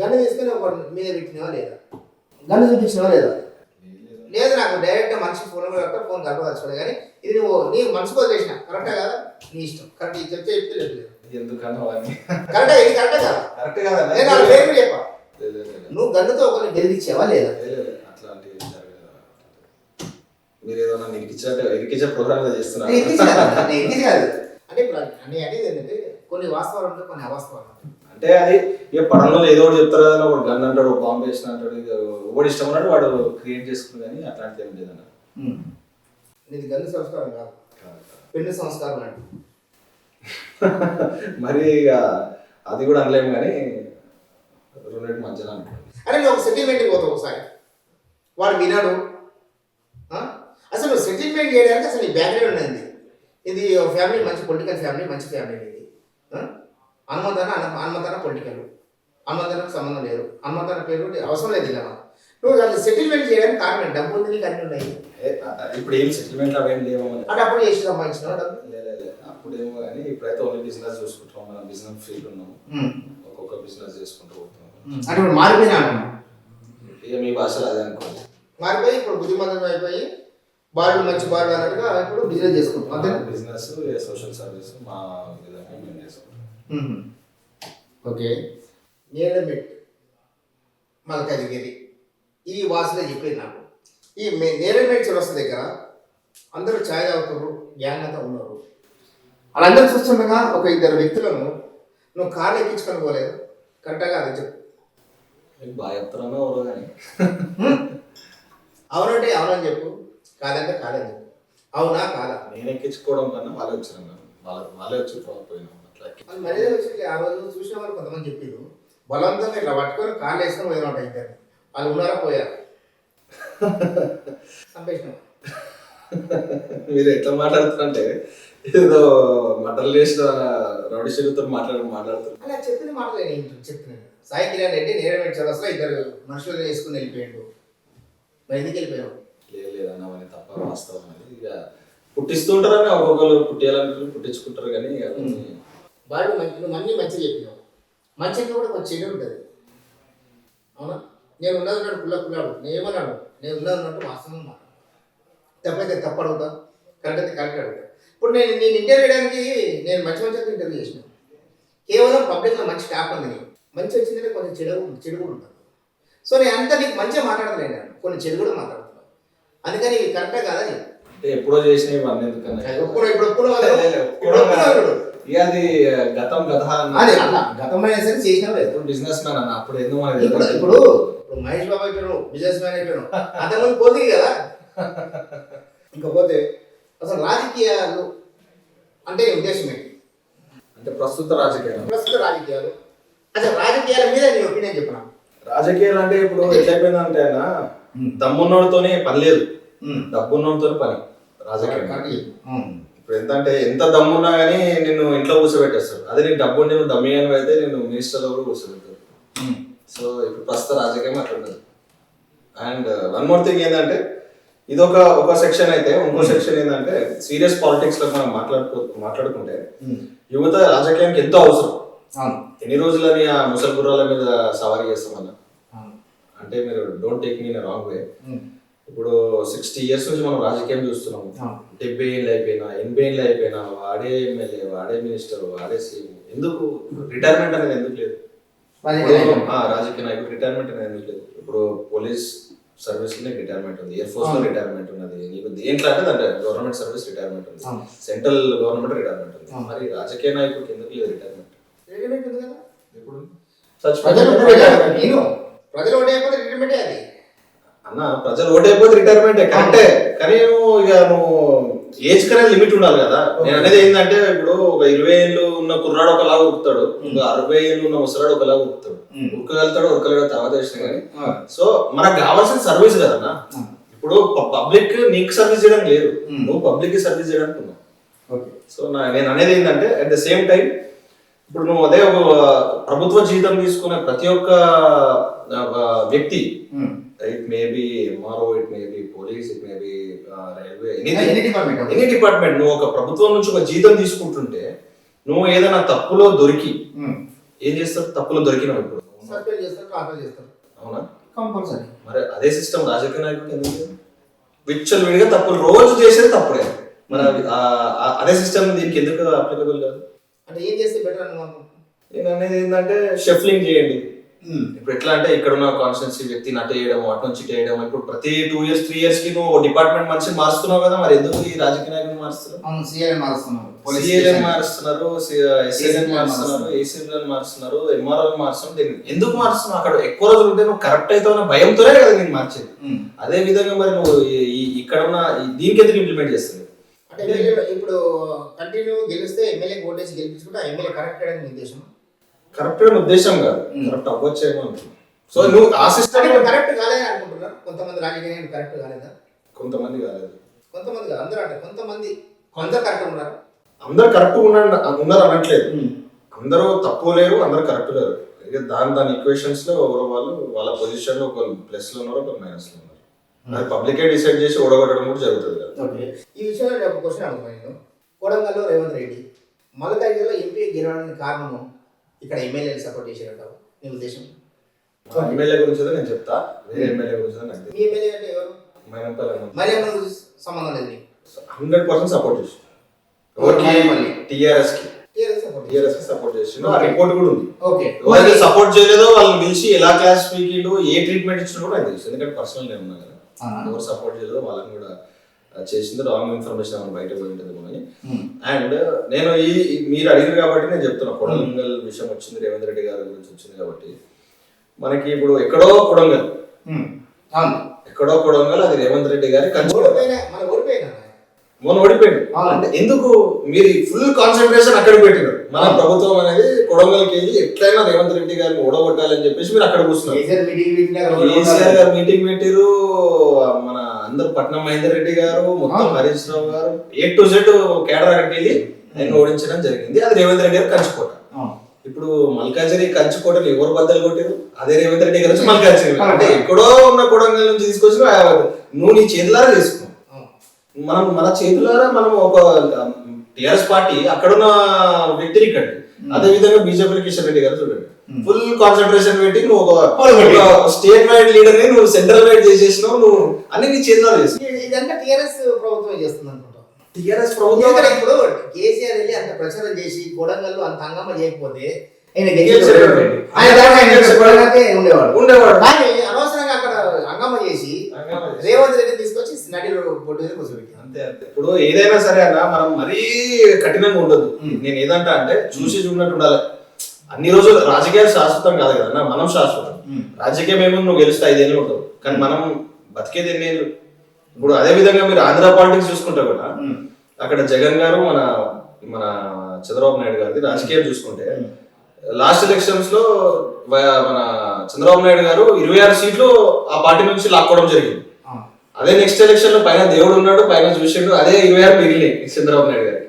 గన్ను తీసుకుని ఒక మీద పెట్టినవా లేదా? గన్ను చూపించినవా లేదా? లేదు, నాకు డైరెక్ట్ మనిషి ఫోన్ ఫోన్ కలపదలుచుకోలేదు, కానీ ఇది నువ్వు నీ మనసుకు వదిలేసిన కరెక్టా కదా? నీ ఇష్టం, కరెక్ట్ చెప్తే లేదు ఎందుకన్నా కరెక్టా? ఇది కరెక్టా కదా? కరెక్ట్ కదా? నేను వాళ్ళ పేరు చెప్పా. నువ్వు గన్నుతో ఒకరిని బెదిరించావా లేదా? అట్లాంటివి జరగదు. మీరు ఏదైనా ఇరికిచ్చే ప్రోగ్రామ్ చేస్తున్నారు. అంటే ఇప్పుడు అన్ని అనేది ఏంటంటే కొన్ని వాస్తవాలు ఉంటాయి, కొన్ని అవాస్తవాలు ఉంటాయి. అంటే అది ఇక పడంలో ఏదో ఒకటి చెప్తారు కదా, ఒకటి గన్ అంటాడు, ఒక బాంబు వేసిన అంటాడు, ఇక ఒకటి ఇష్టం ఉన్నాడు వాడు క్రియేట్ చేసుకుని, కానీ అట్లాంటిది ఏం లేదన్న. నీది గన్ను సంస్కారం కాదు, పెన్ను సంస్కారం అంటే మరి ఇక అది కూడా అనలేము, కానీ రెండింటి మధ్యలో అనుకోండి. అరే నువ్వు ఒక సెటిల్మెంట్కి పోతావు ఒకసారి, వాడు వినాడు. అసలు నువ్వు సెటిల్మెంట్ చేయడానికి అసలు నీ బ్యాక్గ్రౌండ్ ఉంది. ఇది ఫ్యామిలీ మంచి పొలిటికల్ ఫ్యామిలీ, మంచి ఫ్యామిలీ ఇది. హనుమంతన పొలిటికల్, హనుమంతనకు సంబంధం లేదు, హనుమంతన పేరు అవసరం లేదు. ఇలా నువ్వు అసలు సెటిల్మెంట్ చేయడానికి కారణం డబ్బు ఉంది, నీకు అన్నీ ఉన్నాయి. ఇప్పుడు ఏం సెటిల్మెంట్ అవేం లేవు అంటే అప్పుడు చేసి సంపాదించిన డబ్బు అప్పుడేమో, కానీ ఇప్పుడైతే ఓన్లీ బిజినెస్ చూసుకుంటాం, మనం బిజినెస్ ఫీల్డ్ ఉన్నాము, ఒక్కొక్క బిజినెస్ చేసుకుంటూ పోతాం. అంటే ఇప్పుడు మారిపోయినా అంటున్నాం, ఇక మీ భాషలో అదే అనుకోండి. మారిపోయి ఇప్పుడు బుద్ధిమంతం అయిపోయి బాడు మంచి బాడు అన్నట్టుగా ఇప్పుడు బిజినెస్ చేసుకుంటాం. అంతే, బిజినెస్ సోషల్ సర్వీస్ మా విధంగా మేము చేసుకుంటాం. ఓకే. నేలమెట్ మల్కాజిగిరి ఈ వాసులే చెప్పేది నాకు. ఈ నేలమెట్ చౌరస్తా దగ్గర అందరూ ఛాయ్ తాగుతారు, గ్యాంగ్ అంతా ఉన్నారు. వాళ్ళందరూ చూస్తుండగా ఒక ఇద్దరు వ్యక్తులను నువ్వు కార్లు ఎక్కించుకొని పోలేదు, కరెక్ట్గా అది చెప్పు. బాగా చెప్తారన్నా ఎవరో కానీ. అవునంటే అవునని చెప్పు, కాదంటే కాదని చెప్పు. అవునా కాదా? నేను ఎక్కించుకోవడం కన్నా వాళ్ళే వచ్చారు, వాళ్ళే వచ్చి పోయినాం. అట్లా మర్యాద వచ్చి ఆ రోజు చూసిన వాళ్ళు కొంతమంది చెప్పారు, బలవంతంగా ఇట్లా పట్టుకొని కార్లు వేసుకొని పోయిన ఉంటాయి ఇద్దరు. వాళ్ళు ఉన్నారా పోయారు? సంపేషణ. మీరు ఎట్లా మాట్లాడుతున్నారంటే ఏదో మటన్లు చేసిన రౌడీ షెరీతో మాట్లాడుతున్నారు. అలా చెప్పిన మాటలు నేను చెప్తున్నాను. సాయి కిరణ్ రెడ్డి నేరమేట్ చౌరస్తా ఇద్దరు మనుషులు వేసుకుని వెళ్ళిపోయాడు. మరి ఎందుకు వెళ్ళిపోయావు? లేదన్నా అవన్నీ తప్ప వాస్తవం. అది ఇక పుట్టిస్తుంటారని ఒక్కొక్కరు పుట్టేయాలని పుట్టించుకుంటారు, కానీ వాళ్ళు నువ్వు అన్నీ మంచిగా చెప్పినావు, మంచిగా కూడా కొంచెం చెడు ఉంటుంది. అవునా? నేను ఉన్నది కుళ్ళాడు, నేను ఏమన్నాడు, నేను ఉన్నది ఉన్నట్టు వాస్తవం మాట. తప్పైతే తప్పు అడుగుతా, కరెక్ట్ అయితే కరెక్ట్ అడుగుతా. ఇప్పుడు నేను ఇంటర్వ్యూ చేయడానికి నేను మంచి ఇంటర్వ్యూ చేసినాను. కేవలం పబ్లిక్లో మంచి స్టాఫ్ ఉంది, మంచి వచ్చిందంటే కొంచెం చెడు కూడా ఉంటుంది. సో నేను అంతా నీకు మంచిగా మాట్లాడలేను, నేను కొన్ని చెడు కూడా మాట్లాడుతున్నాను. అందుకని ఇవి కరెక్టే కాదా? అంటే ఎప్పుడో చేసినవి అన్నీ ఎందుకన్నా ఇక అది గతం గత అదే అలా గతంలో సరే చేసినా లేదు. బిజినెస్ మ్యాన్ అన్న అప్పుడు ఎందుకు ఇప్పుడు మహేష్ బాబు అయిపోయాను, బిజినెస్ మ్యాన్ అయిపోయాను, అంతకుముందు పోతుంది కదా. ఇంకపోతే అసలు రాజకీయాలు అంటే ఉద్దేశం ఏంటి? అంటే ప్రస్తుత రాజకీయాలు అసలు రాజకీయాల మీద నీ ఒపీనియన్ చెప్పిన. రాజకీయాలు అంటే ఇప్పుడు ఎట్లయిపోయిందంటే ఆయన దమ్మున్నోడితోనే పని లేదు, డబ్బున్నోడితో పని రాజకీయం. ఇప్పుడు ఎంతంటే ఎంత దమ్మున్నా కానీ నిన్ను ఇంట్లో కూర్చోబెట్టేస్తారు. అదే నీకు డబ్బు నువ్వు దమ్మియాను అయితే నేను మినిస్టర్లో కూడా కూర్చోబెడతారు. సో ఇప్పుడు ప్రస్తుత రాజకీయం అట్లా ఉండదు. అండ్ వన్ మోర్ థింగ్ ఏంటంటే ఇది ఒక సెక్షన్ అయితే, ఇంకో సెక్షన్ ఏంటంటే సీరియస్ పాలిటిక్స్ లో మనం మాట్లాడుకుంటే యువత రాజకీయానికి ఎంతో అవసరం. ఎన్ని రోజులని ఆ ముసలి గుర్రాల మీద సవారీ చేస్తాం అన్న. అంటే మీరు don't take me in wrong way. ఇప్పుడు 60 years నుంచి మనం రాజకీయం చూస్తున్నాము. 70 ఏళ్ళు అయిపోయినా 80 ఏళ్ళు అయిపోయినా వాడే ఎమ్మెల్యే, వాడే మినిస్టర్, వాడే సీఎం. ఎందుకు రిటైర్మెంట్ అనేది ఎందుకు లేదు? రాజకీయ నాయకుడు రిటైర్మెంట్ అనేది ఎందుకు లేదు? ఇప్పుడు పోలీస్ సర్వీస్ లో రిటైర్మెంట్ ఉంది, ఎయిర్ ఫోర్స్ లో రిటైర్మెంట్ ఉన్నది, నీకు దేంట్లో అంటే గవర్నమెంట్ సర్వీస్ రిటైర్మెంట్ ఉంది, సెంట్రల్ గవర్నమెంట్ రిటైర్మెంట్ ఉంది. మరి రాజకీయ నాయకుడికి ఎందుకు లేదు రిటైర్మెంట్? ఎప్పుడు ప్రజలు ఓటైపోతే రిటైర్మెంటే అది అన్న. ప్రజలు ఓటైపోతే రిటైర్మెంటే కరెక్టే, కానీ నువ్వు ఏజ్ కనే లిమిట్ ఉండాలి కదా. నేను అనేది ఏంటంటే ఇప్పుడు ఒక 20 ఏళ్ళు ఉన్న కుర్రాడు ఒకలాగా ఉరుకుతాడు, ఒక 60 ఏళ్ళు ఉన్న ముసలాడు ఒకలాగా ఉరుకుతాడు. ఉరకగలుగుతాడు ఉరకలేడు తర్వాత వేసిన కానీ. సో మనకు కావాల్సిన సర్వీస్ కదన్నా. ఇప్పుడు పబ్లిక్ నీకు సర్వీస్ చేయడం లేదు, నువ్వు పబ్లిక్ కి సర్వీస్ చేయడానికి ఉన్నావు. సో నేను అనేది ఏంటంటే అట్ ద సేమ్ టైం ఇప్పుడు నువ్వు అదే ఒక ప్రభుత్వ జీతం తీసుకునే ప్రతి ఒక్క వ్యక్తి, it may be MRO, it may be police, it may be railway, any department, నువ్వు ఒక ప్రభుత్వం నుంచి ఒక జీతం తీసుకుంటుంటే నువ్వు ఏదైనా తప్పులో దొరికి ఏం చేస్తారు? తప్పులో దొరికినావు ఇప్పుడు అవునా? కంపల్సరీ. మరి అదే సిస్టమ్ రాజకీయ నాయకుడికి ఎందుకు? విచ్చలు విడిగా తప్పులు రోజు చేసేది తప్పుడే. మరి అదే సిస్టమ్ దీనికి ఎందుకు అప్లికబుల్ కాదు? అంటే ఏం చేస్తే బెటర్ అనుకుంటున్నాను నేను అనేది ఏంటంటే షఫ్లింగ్ చేయండి. ఇప్పుడు ఎట్లా అంటే ఇక్కడ ఉన్న కాన్స్టిట్యున్సీ వ్యక్తిని అటు వేయడం, అటు నుంచి ఇటు వేయడం. ఇప్పుడు ప్రతి 2 years 3 years కి నువ్వు డిపార్ట్మెంట్ మనిషిని మారుస్తున్నావు కదా, మరి ఎందుకు ఈ రాజకీయ నాయకులు మారుస్తున్నారు? సీఎల్ఎన్ మారుస్తున్నారు, ఎస్ఐఎన్ మారుస్తున్నారు, ఏసీఎన్ మారుస్తున్నారు, ఎంఆర్ఓ మారుస్తున్నారు. ఎందుకు మారుస్తున్నావు? అక్కడ ఎక్కువ రోజులు ఉంటే నువ్వు కరెక్ట్ అవుతావు భయంతోనే కదా నేను మార్చేది. అదే విధంగా మరి నువ్వు ఇక్కడ ఉన్న దీనికి ఎందుకు ఇంప్లిమెంట్ చేస్తుంది? అంటే ఇప్పుడు కంటిన్యూ గెలిస్తే ఎమ్మెల్యే ఓటేసి గెలిపించుకుంటే ఆ ఎమ్మెల్యే కరెక్ట్ అనే ఉద్దేశం? కరెక్ట్ అని ఉద్దేశం కాదు, కరెక్ట్ అవ్వచ్చేమో. సో నువ్వు ఆ సిస్టమ్ కరెక్ట్ కాలేదని అనుకుంటున్నారు కొంతమంది రాజకీయ కరెక్ట్ కాలేదా? కొంతమంది కాలేదు, కొంతమంది కాదు, అందరూ అంటే కొందరు కరెక్ట్ ఉన్నారు. అందరు కరెక్ట్ ఉన్నారు అనట్లేదు, అందరూ తక్కువ లేరు, అందరు కరెక్ట్ లేరు. దాని ఈక్వేషన్స్ లో వాళ్ళ పొజిషన్ లో ఒక ప్లస్ లో ఉన్నారు, ఒక మైనస్ లో ఉన్నారు. అది పబ్లికే డిసైడ్ చేసి ఓడగొట్టడం కూడా జరుగుతుంది కదా. ఈ విషయంలో నేను ఒక క్వశ్చన్ అడుగుతున్నాను. కొడంగల్లో రేవంత్ రెడ్డి మల్కాజ్గిరిలో ఎంపీ గెలవడానికి కారణము ఇక్కడ ఎమ్మెల్యేలు సపోర్ట్ చేశారంటావు, నీ ఉద్దేశం? ఎమ్మెల్యే గురించి నేను చెప్తా, వేరే ఎమ్మెల్యే గురించి నాకు మీ ఎమ్మెల్యే అంటే ఎవరు? మరి సంబంధం లేదు, 100% సపోర్ట్ చేసి టీఆర్ఎస్ కి సపోర్ట్ చేసి ఆ రిపోర్ట్ కూడా ఉంది. ఎవరైతే సపోర్ట్ చేయలేదో వాళ్ళని పిలిచి ఎలా క్లాస్ స్పీకింగ్ ఏ ట్రీట్మెంట్ ఇచ్చినా కూడా నాకు తెలుసు, ఎందుకంటే పర్సనల్ నేను ఉన్నా కదా. ఎవరు సపోర్ట్ చేయలేదో వాళ్ళని కూడా చేసింది, రాంగ్ ఇన్ఫర్మేషన్ ఏమైనా బయట పోయి ఉంటుంది అని. అండ్ నేను మీరు అడిగారు కాబట్టి నేను చెప్తున్నా, కొడంగల్ విషయం వచ్చింది, రేవంత్ రెడ్డి గారి గురించి వచ్చింది కాబట్టి మనకి ఇప్పుడు ఎక్కడో కొడంగల్ అది రేవంత్ రెడ్డి గారి మొన్న ఓడిపోయింది. అంటే ఎందుకు మీరు ఫుల్ కాన్సన్ట్రేషన్ అక్కడ పెట్టినారు? మన ప్రభుత్వం అనేది కొడంగల్కి వెళ్ళి ఎట్లయినా రేవంత్ రెడ్డి గారిని ఓడగొట్టాలని చెప్పేసి మీరు అక్కడ కూర్చున్నారు. కేసీఆర్ గారు మీటింగ్ పెట్టారు, మన అందరు పట్నం మహేందర్ రెడ్డి గారు, మొత్తం హరీష్ రావు గారు, A to Z కేడర్ అక్కడికి వెళ్ళి ఆయన ఓడించడం జరిగింది. అది రేవంత్ రెడ్డి గారు కంచుకోట. ఇప్పుడు మల్కాజిరి కంచుకోటలు ఎవరు బద్దలు కొట్టారు? అదే రేవంత్ రెడ్డి గారు మల్కాజిరి. అంటే ఎక్కడో ఉన్న కొడంగల్ నుంచి తీసుకొచ్చిన నువ్వు నీ చేతులారా చేసుకున్నావు. మన చేతులారా మనం ఒక టిఆర్ఎస్ పార్టీ అక్కడున్న వ్యక్తిని ఇక్కడ, అదే విధంగా బీజేపీ కిషన్ రెడ్డి గారు చూడండి, ఫుల్ కాన్సన్ట్రేషన్ పెట్టి నువ్వు ఒక స్టేట్ వైడ్ లీడర్ ని నువ్వు సెంట్రల్ వైడ్ చేసేసినావు, నువ్వు అన్ని నీ చేతులారా చేస్తున్నావు. ఇదంతా టిఆర్ఎస్ ప్రభుత్వం చేస్తుంది అనుకుంటాం. టిఆర్ఎస్ ప్రభుత్వం ఇప్పుడు కేసీఆర్ వెళ్ళి అంత ప్రచారం చేసి కొడంగల్లో అంత హంగామా చేయకపోతే ఉండేవాడు. కానీ అనవసరంగా అక్కడ హంగామా చేసి రేవంత్ రెడ్డి తీసుకొచ్చి నడిలో బొడ్డు కూర్చోబెట్టి. అంతే అంతే. ఇప్పుడు ఏదైనా సరే అన్న మనం మరీ కఠినంగా ఉండదు. నేను ఏదంటా అంటే చూసి చూడనట్టు ఉండాలి. అన్ని రోజులు రాజకీయాలు శాశ్వతం కాదు కదా, మనం శాశ్వతం. రాజకీయం ఏమో నువ్వు గెలుస్తే 5 ఏళ్ళు ఉంటావు, కానీ మనం బతికేది 8 ఏళ్ళు. ఇప్పుడు అదే విధంగా మీరు ఆంధ్ర పాలిటిక్స్ చూసుకుంటే కూడా అక్కడ జగన్ గారు మన చంద్రబాబు నాయుడు గారిది రాజకీయం చూసుకుంటే లాస్ట్ ఎలక్షన్స్ లో మన చంద్రబాబు నాయుడు గారు 26 సీట్లు ఆ పార్టీ నుంచి లాక్కోవడం జరిగింది. అదే నెక్స్ట్ ఎలక్షన్ లో పైన దేవుడు ఉన్నాడు, పైన చూసిండు, అదే 26 మిగిలినాయి చంద్రబాబు నాయుడు గారికి.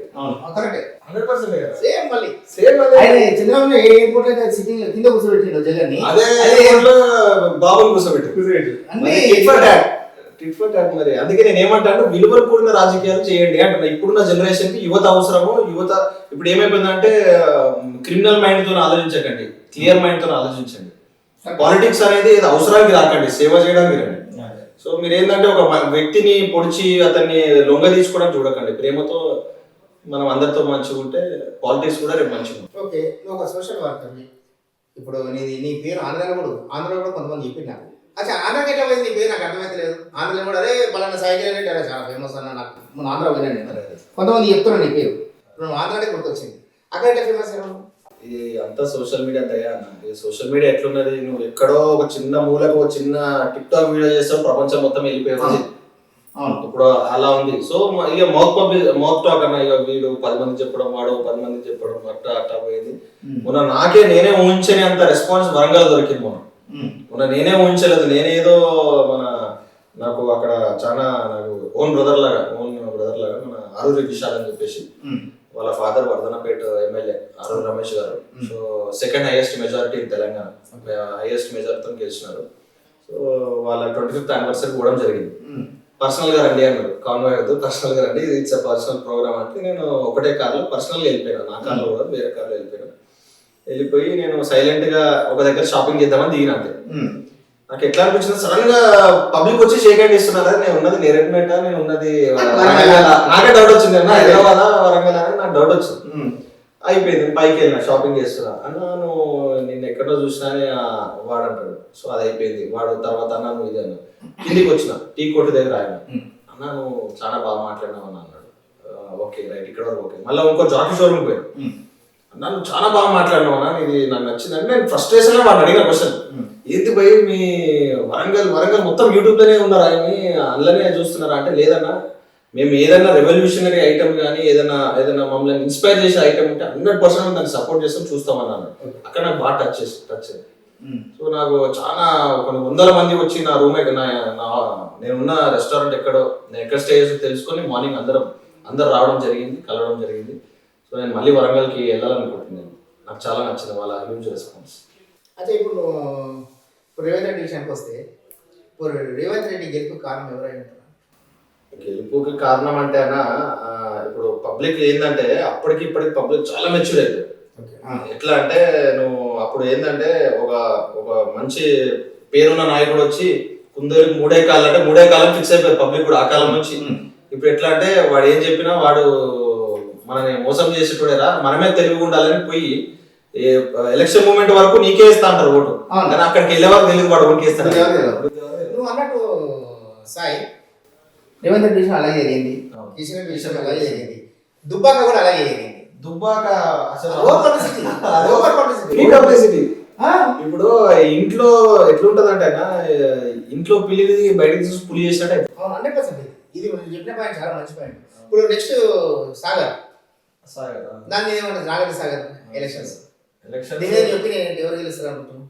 బాబుని కూర్చోబెట్టి. మరి అందుకే నేను ఏమంటాను, విలువలు కూడిన రాజకీయాలు చేయండి అంటున్నా. ఇప్పుడున్న జనరేషన్ కి యువత అవసరము. యువత ఇప్పుడు ఏమైపోయిందంటే క్రిమినల్ మైండ్ తో ఆలోచించకండి, క్లియర్ మైండ్ తో ఆలోచించండి. పాలిటిక్స్ అనేది అవసరానికి రాకండి, సేవ చేయడానికి రండి. సో మీరు ఏంటంటే ఒక వ్యక్తిని పొడిచి అతన్ని లొంగ తీసుకోవడానికి చూడకండి. ప్రేమతో మనం అందరితో మంచిగా ఉంటే పాలిటిక్స్ కూడా రేపు మంచిగా ఉంటుంది. ఓకే, నువ్వు ఒక సోషల్ వర్కర్ని. ఇప్పుడు నీ పేరు ఆంధ్రాలో కూడా కొంతమంది చెప్పింది నాకు. అచ్చా, ఆంధ్రాకి ఎట్లా పోయింది నీ పేరు? నాకు అర్థమైతే లేదు. ఆంధ్రలో కూడా అదే పలానా సైకిల్ రెడ్డి అరే చాలా ఫేమస్ అన్న, నాకు మన ఆంధ్ర పోయినాను నేను. కొంతమంది చెప్తున్నాను నీ పేరు, నువ్వు ఆంధ్రాకి గుర్తొచ్చింది. అక్కడ ఎట్లా ఫేమస్ అయ్యావు? ఇది అంతా సోషల్ మీడియా దయా అన్న. ఇది సోషల్ మీడియా ఎట్లున్నది, నువ్వు ఎక్కడో ఒక చిన్న మూలకు ఒక చిన్న టిక్ టాక్ వీడియో చేస్తావు, ప్రపంచం మొత్తం వెళ్ళిపోయింది. ఇప్పుడు అలా ఉంది. సో ఇక మౌత్ టాక్ అన్న, ఇక వీడు 10 మంది చెప్పడం, వాడు 10 మంది చెప్పడం, అట్టా పోయింది. మొన్న నేనే ఊహించని అంత రెస్పాన్స్ వరంగల్ దొరికింది. మొన్న నేనే ఊహించలేదు. నేనేదో నాకు అక్కడ చాలా నాకు ఓన్ బ్రదర్ లాగా మన ఆరూరి విశాల్ అని చెప్పేసి వాళ్ళ ఫాదర్ వర్ధనపేట ఎమ్మెల్యే ఆరూరి రమేష్ గారు. So second highest majority in Telangana, highest మెజారిటీతో గెలిచినారు. సో వాళ్ళ 25th యానివర్సరీ కూడా జరిగింది. పర్సనల్ గా రండి అన్నారు. కాన్వాయ్ వద్దు, పర్సనల్ గా రండి, ఇట్స్ పర్సనల్ ప్రోగ్రామ్ అంటే నేను ఒకటే కార్లో పర్సనల్ గా వెళ్ళిపోయాను. నా కార్లో కూడా వేరే కార్లో వెళ్ళిపోయి నేను సైలెంట్ గా ఒక దగ్గర షాపింగ్ చేద్దామని దిగిన. అంతే. నాకు ఎట్లా అనిపించింది, సడన్ గా పబ్లిక్ వచ్చి షేక్ హ్యాండ్ ఇస్తున్నారు. నేను ఉన్నది నేరేడ్మేట, నేను ఉన్నది నాకే డౌట్ వచ్చింది. హైదరాబాద్ వరంగల్ అని నాకు డౌట్ వచ్చింది. అయిపోయింది, పైకి వెళ్ళిన షాపింగ్ చేస్తున్నా అన్న, నువ్వు నిన్ను ఎక్కడో చూసినా వాడు అంటాడు. సో అది అయిపోయింది. వాడు తర్వాత అన్నా నువ్వు ఇది అన్న, కిందికి వచ్చిన టీ కొట్టు దగ్గర ఆయన అన్న నువ్వు చాలా బాగా మాట్లాడినావు అన్న అన్నాడు. ఓకే రైట్, ఇక్కడ వరకు ఓకే. మళ్ళీ ఇంకో జాకీ షోరూమ్ పోయాను. అన్న నువ్వు చాలా బాగా మాట్లాడినావు అన్న, ఇది నాకు నచ్చిందని. నేను ఫ్రస్ట్రేషన్ లో వాడు అడిగిన క్వశ్చన్, ఏంటి పోయి మీ వరంగల్ మొత్తం యూట్యూబ్ లోనే ఉన్నారా, అందులోనే చూస్తున్నారా అంటే, లేదన్నా మేము ఏదైనా రెవల్యూషనరీ ఐటమ్ కానీ ఏదైనా మమ్మల్ని ఇన్స్పైర్ చేసే ఐటమ్ ఉంటే 100% దాన్ని సపోర్ట్ చేస్తాం, చూస్తామన్నాను. అక్కడ నాకు బాగా టచ్ అయ్యింది. సో నాకు చాలా కొన్ని 100 మంది వచ్చి నా రూమ్ నేనున్న రెస్టారెంట్ నేను ఎక్కడ స్టే చేసి తెలుసుకొని మార్నింగ్ అందరు రావడం జరిగింది, కలవడం జరిగింది. సో నేను మళ్ళీ వరంగల్కి వెళ్ళాలనుకుంటున్నాను. నాకు చాలా నచ్చింది వాళ్ళ హ్యూజ్ రెస్పాన్స్. అయితే ఇప్పుడు రేవంత్ రెడ్డి విషయానికి వస్తే, ఇప్పుడు రేవంత్ రెడ్డి గెలుపు కారణం ఎవరైనా ఉంటారు? గెలుపుకి కారణం అంటే అన్న, ఇప్పుడు పబ్లిక్ ఏంటంటే అప్పటికి ఇప్పటికి పబ్లిక్ చాలా మెచ్యూర్ అయిపోయింది. ఎట్లా అంటే నువ్వు అప్పుడు ఏంటంటే ఒక మంచి పేరున్న నాయకుడు వచ్చి కుందేలుకి 3 కాళ్ళు అంటే 3 కాలం ఫిక్స్ అయిపోయారు పబ్లిక్ కూడా ఆ కాలం నుంచి. ఇప్పుడు ఎట్లా అంటే వాడు ఏం చెప్పినా వాడు మనని మోసం చేసేటోడేరా, మనమే తెలివి ఉండాలని పోయి ఎలక్షన్ మూమెంట్ వరకు నీకే ఇస్తా అంటారు ఓటు, కానీ అక్కడికి వెళ్ళే వరకు తెలియదు వాడు ఓటుకి ఇస్తాడు. నువ్వు అన్నట్టు సాయి, రేవంత్ రెడ్డి విషయం అలాగే జరిగింది, కిషన్ రెడ్డి విషయం అలాగే జరిగింది, దుబ్బాక కూడా అలాగే జరిగింది. దుబ్బాక అసలు ఇప్పుడు ఇంట్లో ఎట్లుంటది అంటే ఇంట్లో పిల్లి బయటకు చూసి పులి చేసినట్టే. 100% ఇది చెప్పిన పాయింట్ చాలా మంచి పాయింట్. ఇప్పుడు నెక్స్ట్ సాగర్ దాన్ని ఏమంటారు, నాగరి సాగర్ ఎలక్షన్స్ ఒపీనియన్ ఎవరు గెలుస్తారు అనుకుంటున్నాను?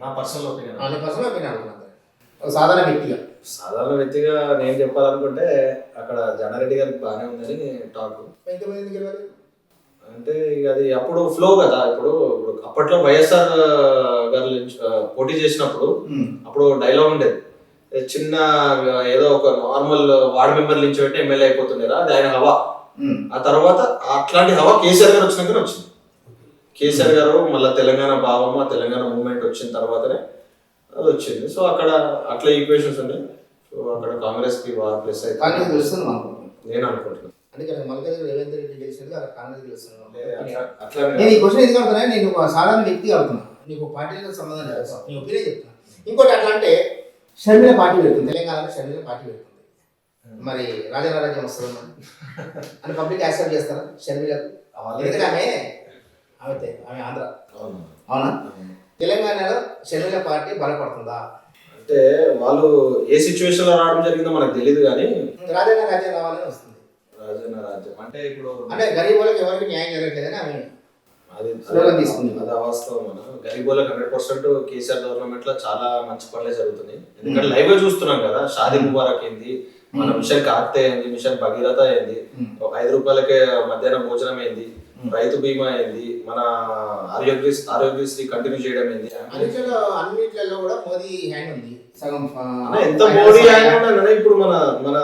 నా పర్సనల్ ఒపీనియన్ అనుకుంటున్నాను. సాధారణ వ్యక్తిగా నేను చెప్పాలనుకుంటే అక్కడ జనారెడ్డి గారికి బాగానే ఉందని టాక్. ఎంతమంది గెలవాలి అంటే ఇక అది అప్పుడు ఫ్లో కదా. ఇప్పుడు అప్పట్లో వైఎస్ఆర్ గారు పోటీ చేసినప్పుడు అప్పుడు డైలాగ్ ఉండేది, చిన్న ఏదో ఒక నార్మల్ వార్డ్ మెంబర్ నుంచి పెట్టి ఎమ్మెల్యే అయిపోతుండేరా, అది ఆయన హవా. ఆ తర్వాత అట్లాంటి హవా కేసీఆర్ గారు వచ్చినాకనే వచ్చింది. కేసీఆర్ గారు మళ్ళీ తెలంగాణ భావం, ఆ తెలంగాణ మూవ్మెంట్ వచ్చిన తర్వాతనే అది వచ్చింది. సో అక్కడ అట్లా ఈక్వేషన్స్ ఉన్నాయి. సో అక్కడ కాంగ్రెస్ కి బాగా ప్లస్ అయితే నేను అనుకుంటున్నాను. అందుకని మల్కాజ్ రేవంత్ రెడ్డి గెలిచినది అక్కడ కాంగ్రెస్ గెలుస్తున్నాను. నేను ఈ క్వశ్చన్ ఎందుకు అడుగుతున్నా, నేను ఒక సాధారణ వ్యక్తి అడుగుతున్నా, నీకు పార్టీలకు సంబంధం లేదు, నీ ఒపీనియన్ చెప్తున్నా. ఇంకోటి అట్లా అంటే షర్మిల పార్టీ పెడుతుంది, తెలంగాణలో షర్మిల పార్టీ పెడుతుంది, మరి రాజరాజ్యం వస్తుందమ్మా అని పబ్లిక్ యాక్సెప్ట్ చేస్తారా షర్మిలకు? ఎందుకంటే ఆమె ఆంధ్ర, అవునా? తెలంగాణలో షర్మిల పార్టీ బలపడుతుందా అంటే వాళ్ళు ఏ సిచ్యువేషన్ లో రావడం జరిగిందో మనకు తెలియదు, కానీ రాజ్యం రావాలని వస్తుంది. రాజ్యం అంటే ఇప్పుడు అంటే గరీబ్ వాళ్ళకి ఎవరికి న్యాయం జరగట్లేదని ఆమె అది తీసుకుంది. అది వాస్తవం. గరీబ్ వాళ్ళకి 100% కేసీఆర్ గవర్నమెంట్ లో చాలా మంచి పనులే జరుగుతున్నాయి. ఎందుకంటే లైవ్ గా చూస్తున్నాం కదా, షాదీ ముబారక్ ఏంది, మన మిషన్ కాక్తే ఏంది, మిషన్ భగీరథ ఏంది, 5 రూపాయలకే మధ్యాహ్నం భోజనం ఏంది, రైతు బీమా ఏంది, మన ఆరోగ్యశ్రీ కంటిన్యూ చేయడం ఏంది, అన్నిట్లలో కూడా మోదీ హ్యాండ్ ఉంది. ఎంత మోడీ హ్యాండ్. ఇప్పుడు మన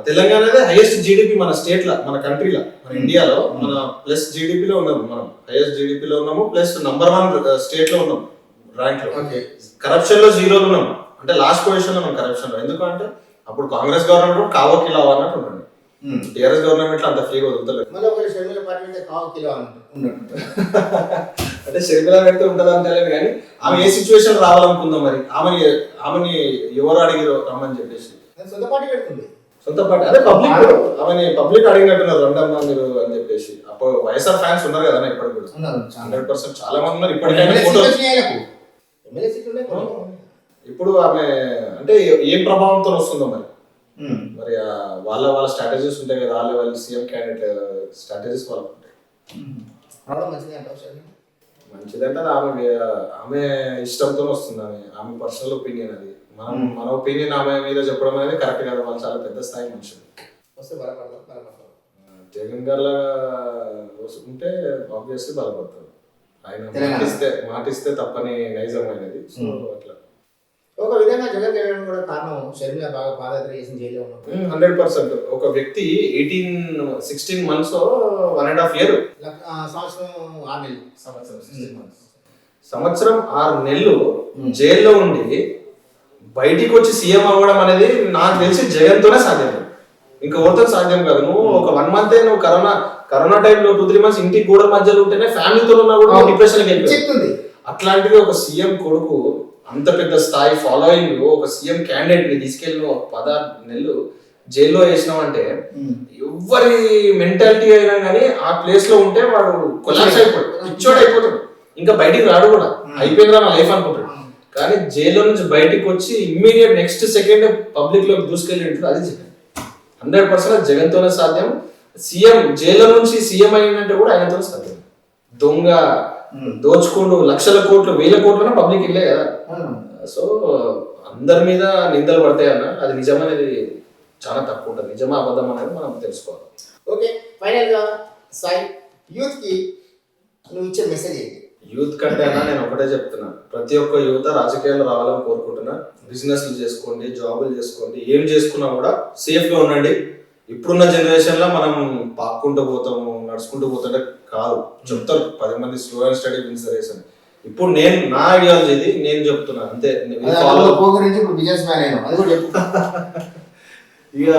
తెలంగాణ హైయెస్ట్ జీడిపి మన స్టేట్ లా, మన కంట్రీలో, మన ఇండియాలో మన ప్లస్ జీడిపిలో ఉన్నాము. మనం హైయెస్ట్ జీడిపిలో ఉన్నాము, ప్లస్ నంబర్ 1 స్టేట్ లో ఉన్నాం ర్యాంక్ లో. కరప్షన్ లో 0 ఉన్నాం. అంటే లాస్ట్ పొజిషన్ లో మనం కరప్షన్ ఎందుకంటే అప్పుడు కాంగ్రెస్ గవర్నమెంట్ కావో కిలో అన్నట్టు ఉండండి. టీఆర్ఎస్ గవర్నమెంట్ లో అంత ఫ్రీగా వదులుతలేదు. మళ్ళీ ఒక షర్మిల పార్టీ అంటే కావు కిలో ఉన్నట్టు అంటే షర్మిల పెడితే ఉంటుంది అని తెలియదు కానీ ఆమె ఏ సిచ్యువేషన్ రావాలనుకుందాం మరి ఆమెని ఎవరు అడిగిరో రమ్మని చెప్పేసి సొంత పార్టీ పెడుతుంది. సొంత పార్టీ అదే పబ్లిక్ అడిగినట్టున్నారు రెండమ్మా మీరు అని చెప్పేసి. అప్పుడు వైఎస్ఆర్ ఫ్యాన్స్ ఉన్నారు కదా ఇప్పటికి కూడా 100% చాలా మంది ఉన్నారు ఇప్పటికైనా ఫోటో. ఇప్పుడు ఆమె అంటే ఏం ప్రభావంతో వస్తుందో మరి మరి వాళ్ళ స్ట్రాటజీస్ ఉంటాయి కదా, వాళ్ళ సీఎం క్యాండిడేట్ స్ట్రాటజీస్ వాళ్ళకు ఉంటాయి. మంచిదంటే ఆమె ఇష్టంతో వస్తుంది. ఆమె పర్సనల్ ఒపీనియన్ అది. మన ఒపీనియన్ ఆమె మీద చెప్పడం అనేది కరెక్ట్ కదా. వాళ్ళు చాలా పెద్ద స్థాయి మనుషులు. జగన్ గారు ఉంటే ఆబ్వియస్లీ బలపడతారు. ఆయన మాటిస్తే తప్పని నైజం అనేది. సో అట్లా ఒక విధంగా జగన్ గెలవడం కూడా కారణం షర్మిల బాగా పాదయాత్ర చేసిన జైల్లో ఉన్నప్పుడు. 100% ఒక వ్యక్తి 16 months 1.5 year సంవత్సరం 6 నెలలు జైల్లో ఉండి బయటికి వచ్చి సీఎం అవ్వడం అనేది నాకు తెలిసి జగన్ తోనే సాధ్యం. ఇంకా ఎవరితో సాధ్యం కాదు. నువ్వు ఒక 1 month నువ్వు కరోనా టైంలో 2-3 months ఇంటికి గోడ మధ్యలో ఉంటేనే ఫ్యామిలీతో ఉన్నా కూడా డిప్రెషన్ వెళ్ళిపోతుంది. అట్లాంటిది ఒక సీఎం కొడుకు అంత పెద్ద స్థాయి ఫాలోయింగ్ ఒక సీఎం క్యాండిడేట్ ని తీసుకెళ్ళి 16 నెలలు జైల్లో వేసినావు అంటే ఎవరి మెంటాలిటీ అయినా కానీ ఆ ప్లేస్ లో ఉంటే వాడు కొలాప్స్ అయిపోతాడు, పిచ్చోడు అయిపోతాడు, ఇంకా బయటికి రాడు కూడా. అయిపోయిందా నా లైఫ్ అనుకుంటాడు. కానీ జైల్లో నుంచి బయటికి వచ్చి ఇమ్మీడియట్ నెక్స్ట్ సెకండ్ పబ్లిక్ లోకి దూసుకెళ్ళి ఉంటాడు. అది జగన్. 100% జగన్ తోనే సాధ్యం. సీఎం జైల్లో నుంచి సీఎం అయినంటే కూడా ఆయనతోనే సాధ్యం. దొంగ దోచుకుంటూ లక్షల కోట్లు 1000 కోట్లనే పబ్లిక్ ఇల్లే కదా. సో అందరి మీద నిందలు పడతాయి అన్న, అది నిజమనేది చాలా తక్కువ ఉంటుంది. నిజమా అబద్ధం అనేది మనం తెలుసుకోవాలి. ఓకే, ఫైనల్ గా సాయి యూత్ కి నువ్వు ఇచ్చే మెసేజ్ ఏంటి? యూత్ కంటే అన్నా నేను ఒకటే చెప్తున్నా, ప్రతి ఒక్క యువత రాజకీయాలు రావాలని కోరుకుంటున్నా. బిజినెస్లు చేసుకోండి, జాబులు చేసుకోండి, ఏం చేసుకున్నా కూడా సేఫ్ గా ఉండండి. ఇప్పుడున్న జనరేషన్ లో మనం పాక్కుంటూ పోతాము, నడుచుకుంటూ పోతుంటే కాదు. చెప్తారు 10 మంది slow and steady wins the race అని. ఇప్పుడు నా ఐడియాలజీ ఇది, నేను చెప్తున్నా అంతే. ఇక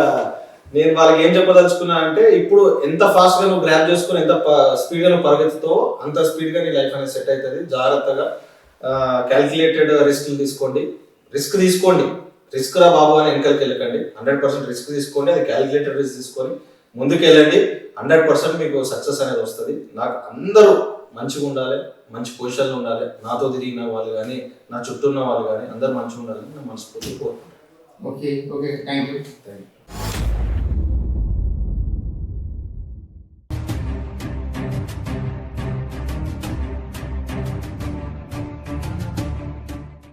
నేను వాళ్ళకి ఏం చెప్పదలుచుకున్నా అంటే, ఇప్పుడు ఎంత ఫాస్ట్ గా నువ్వు గ్రాప్ చేసుకుని ఎంత స్పీడ్ గా నువ్వు పరిగెత్తుతో అంత స్పీడ్ గా నీ లైఫ్ అనేది సెట్ అవుతుంది. జాగ్రత్తగా క్యాల్కులేటెడ్ రిస్క్ తీసుకోండి. రిస్క్ రా బాబు అని వెనకలికి వెళ్ళకండి. 100% రిస్క్ తీసుకోండి. అది క్యాల్కులేటెడ్ రిస్క్ తీసుకొని ముందుకు వెళ్ళండి. 100% మీకు సక్సెస్ అనేది వస్తుంది. నాకు అందరూ మంచిగా ఉండాలి, మంచి పొజిషన్లో ఉండాలి. నాతో తిరిగిన వాళ్ళు కానీ, నా చుట్టూ ఉన్న వాళ్ళు కానీ అందరూ మంచిగా ఉండాలని నేను మనస్ఫూర్తిగా కోరుకుంటాను. Okay, thank you.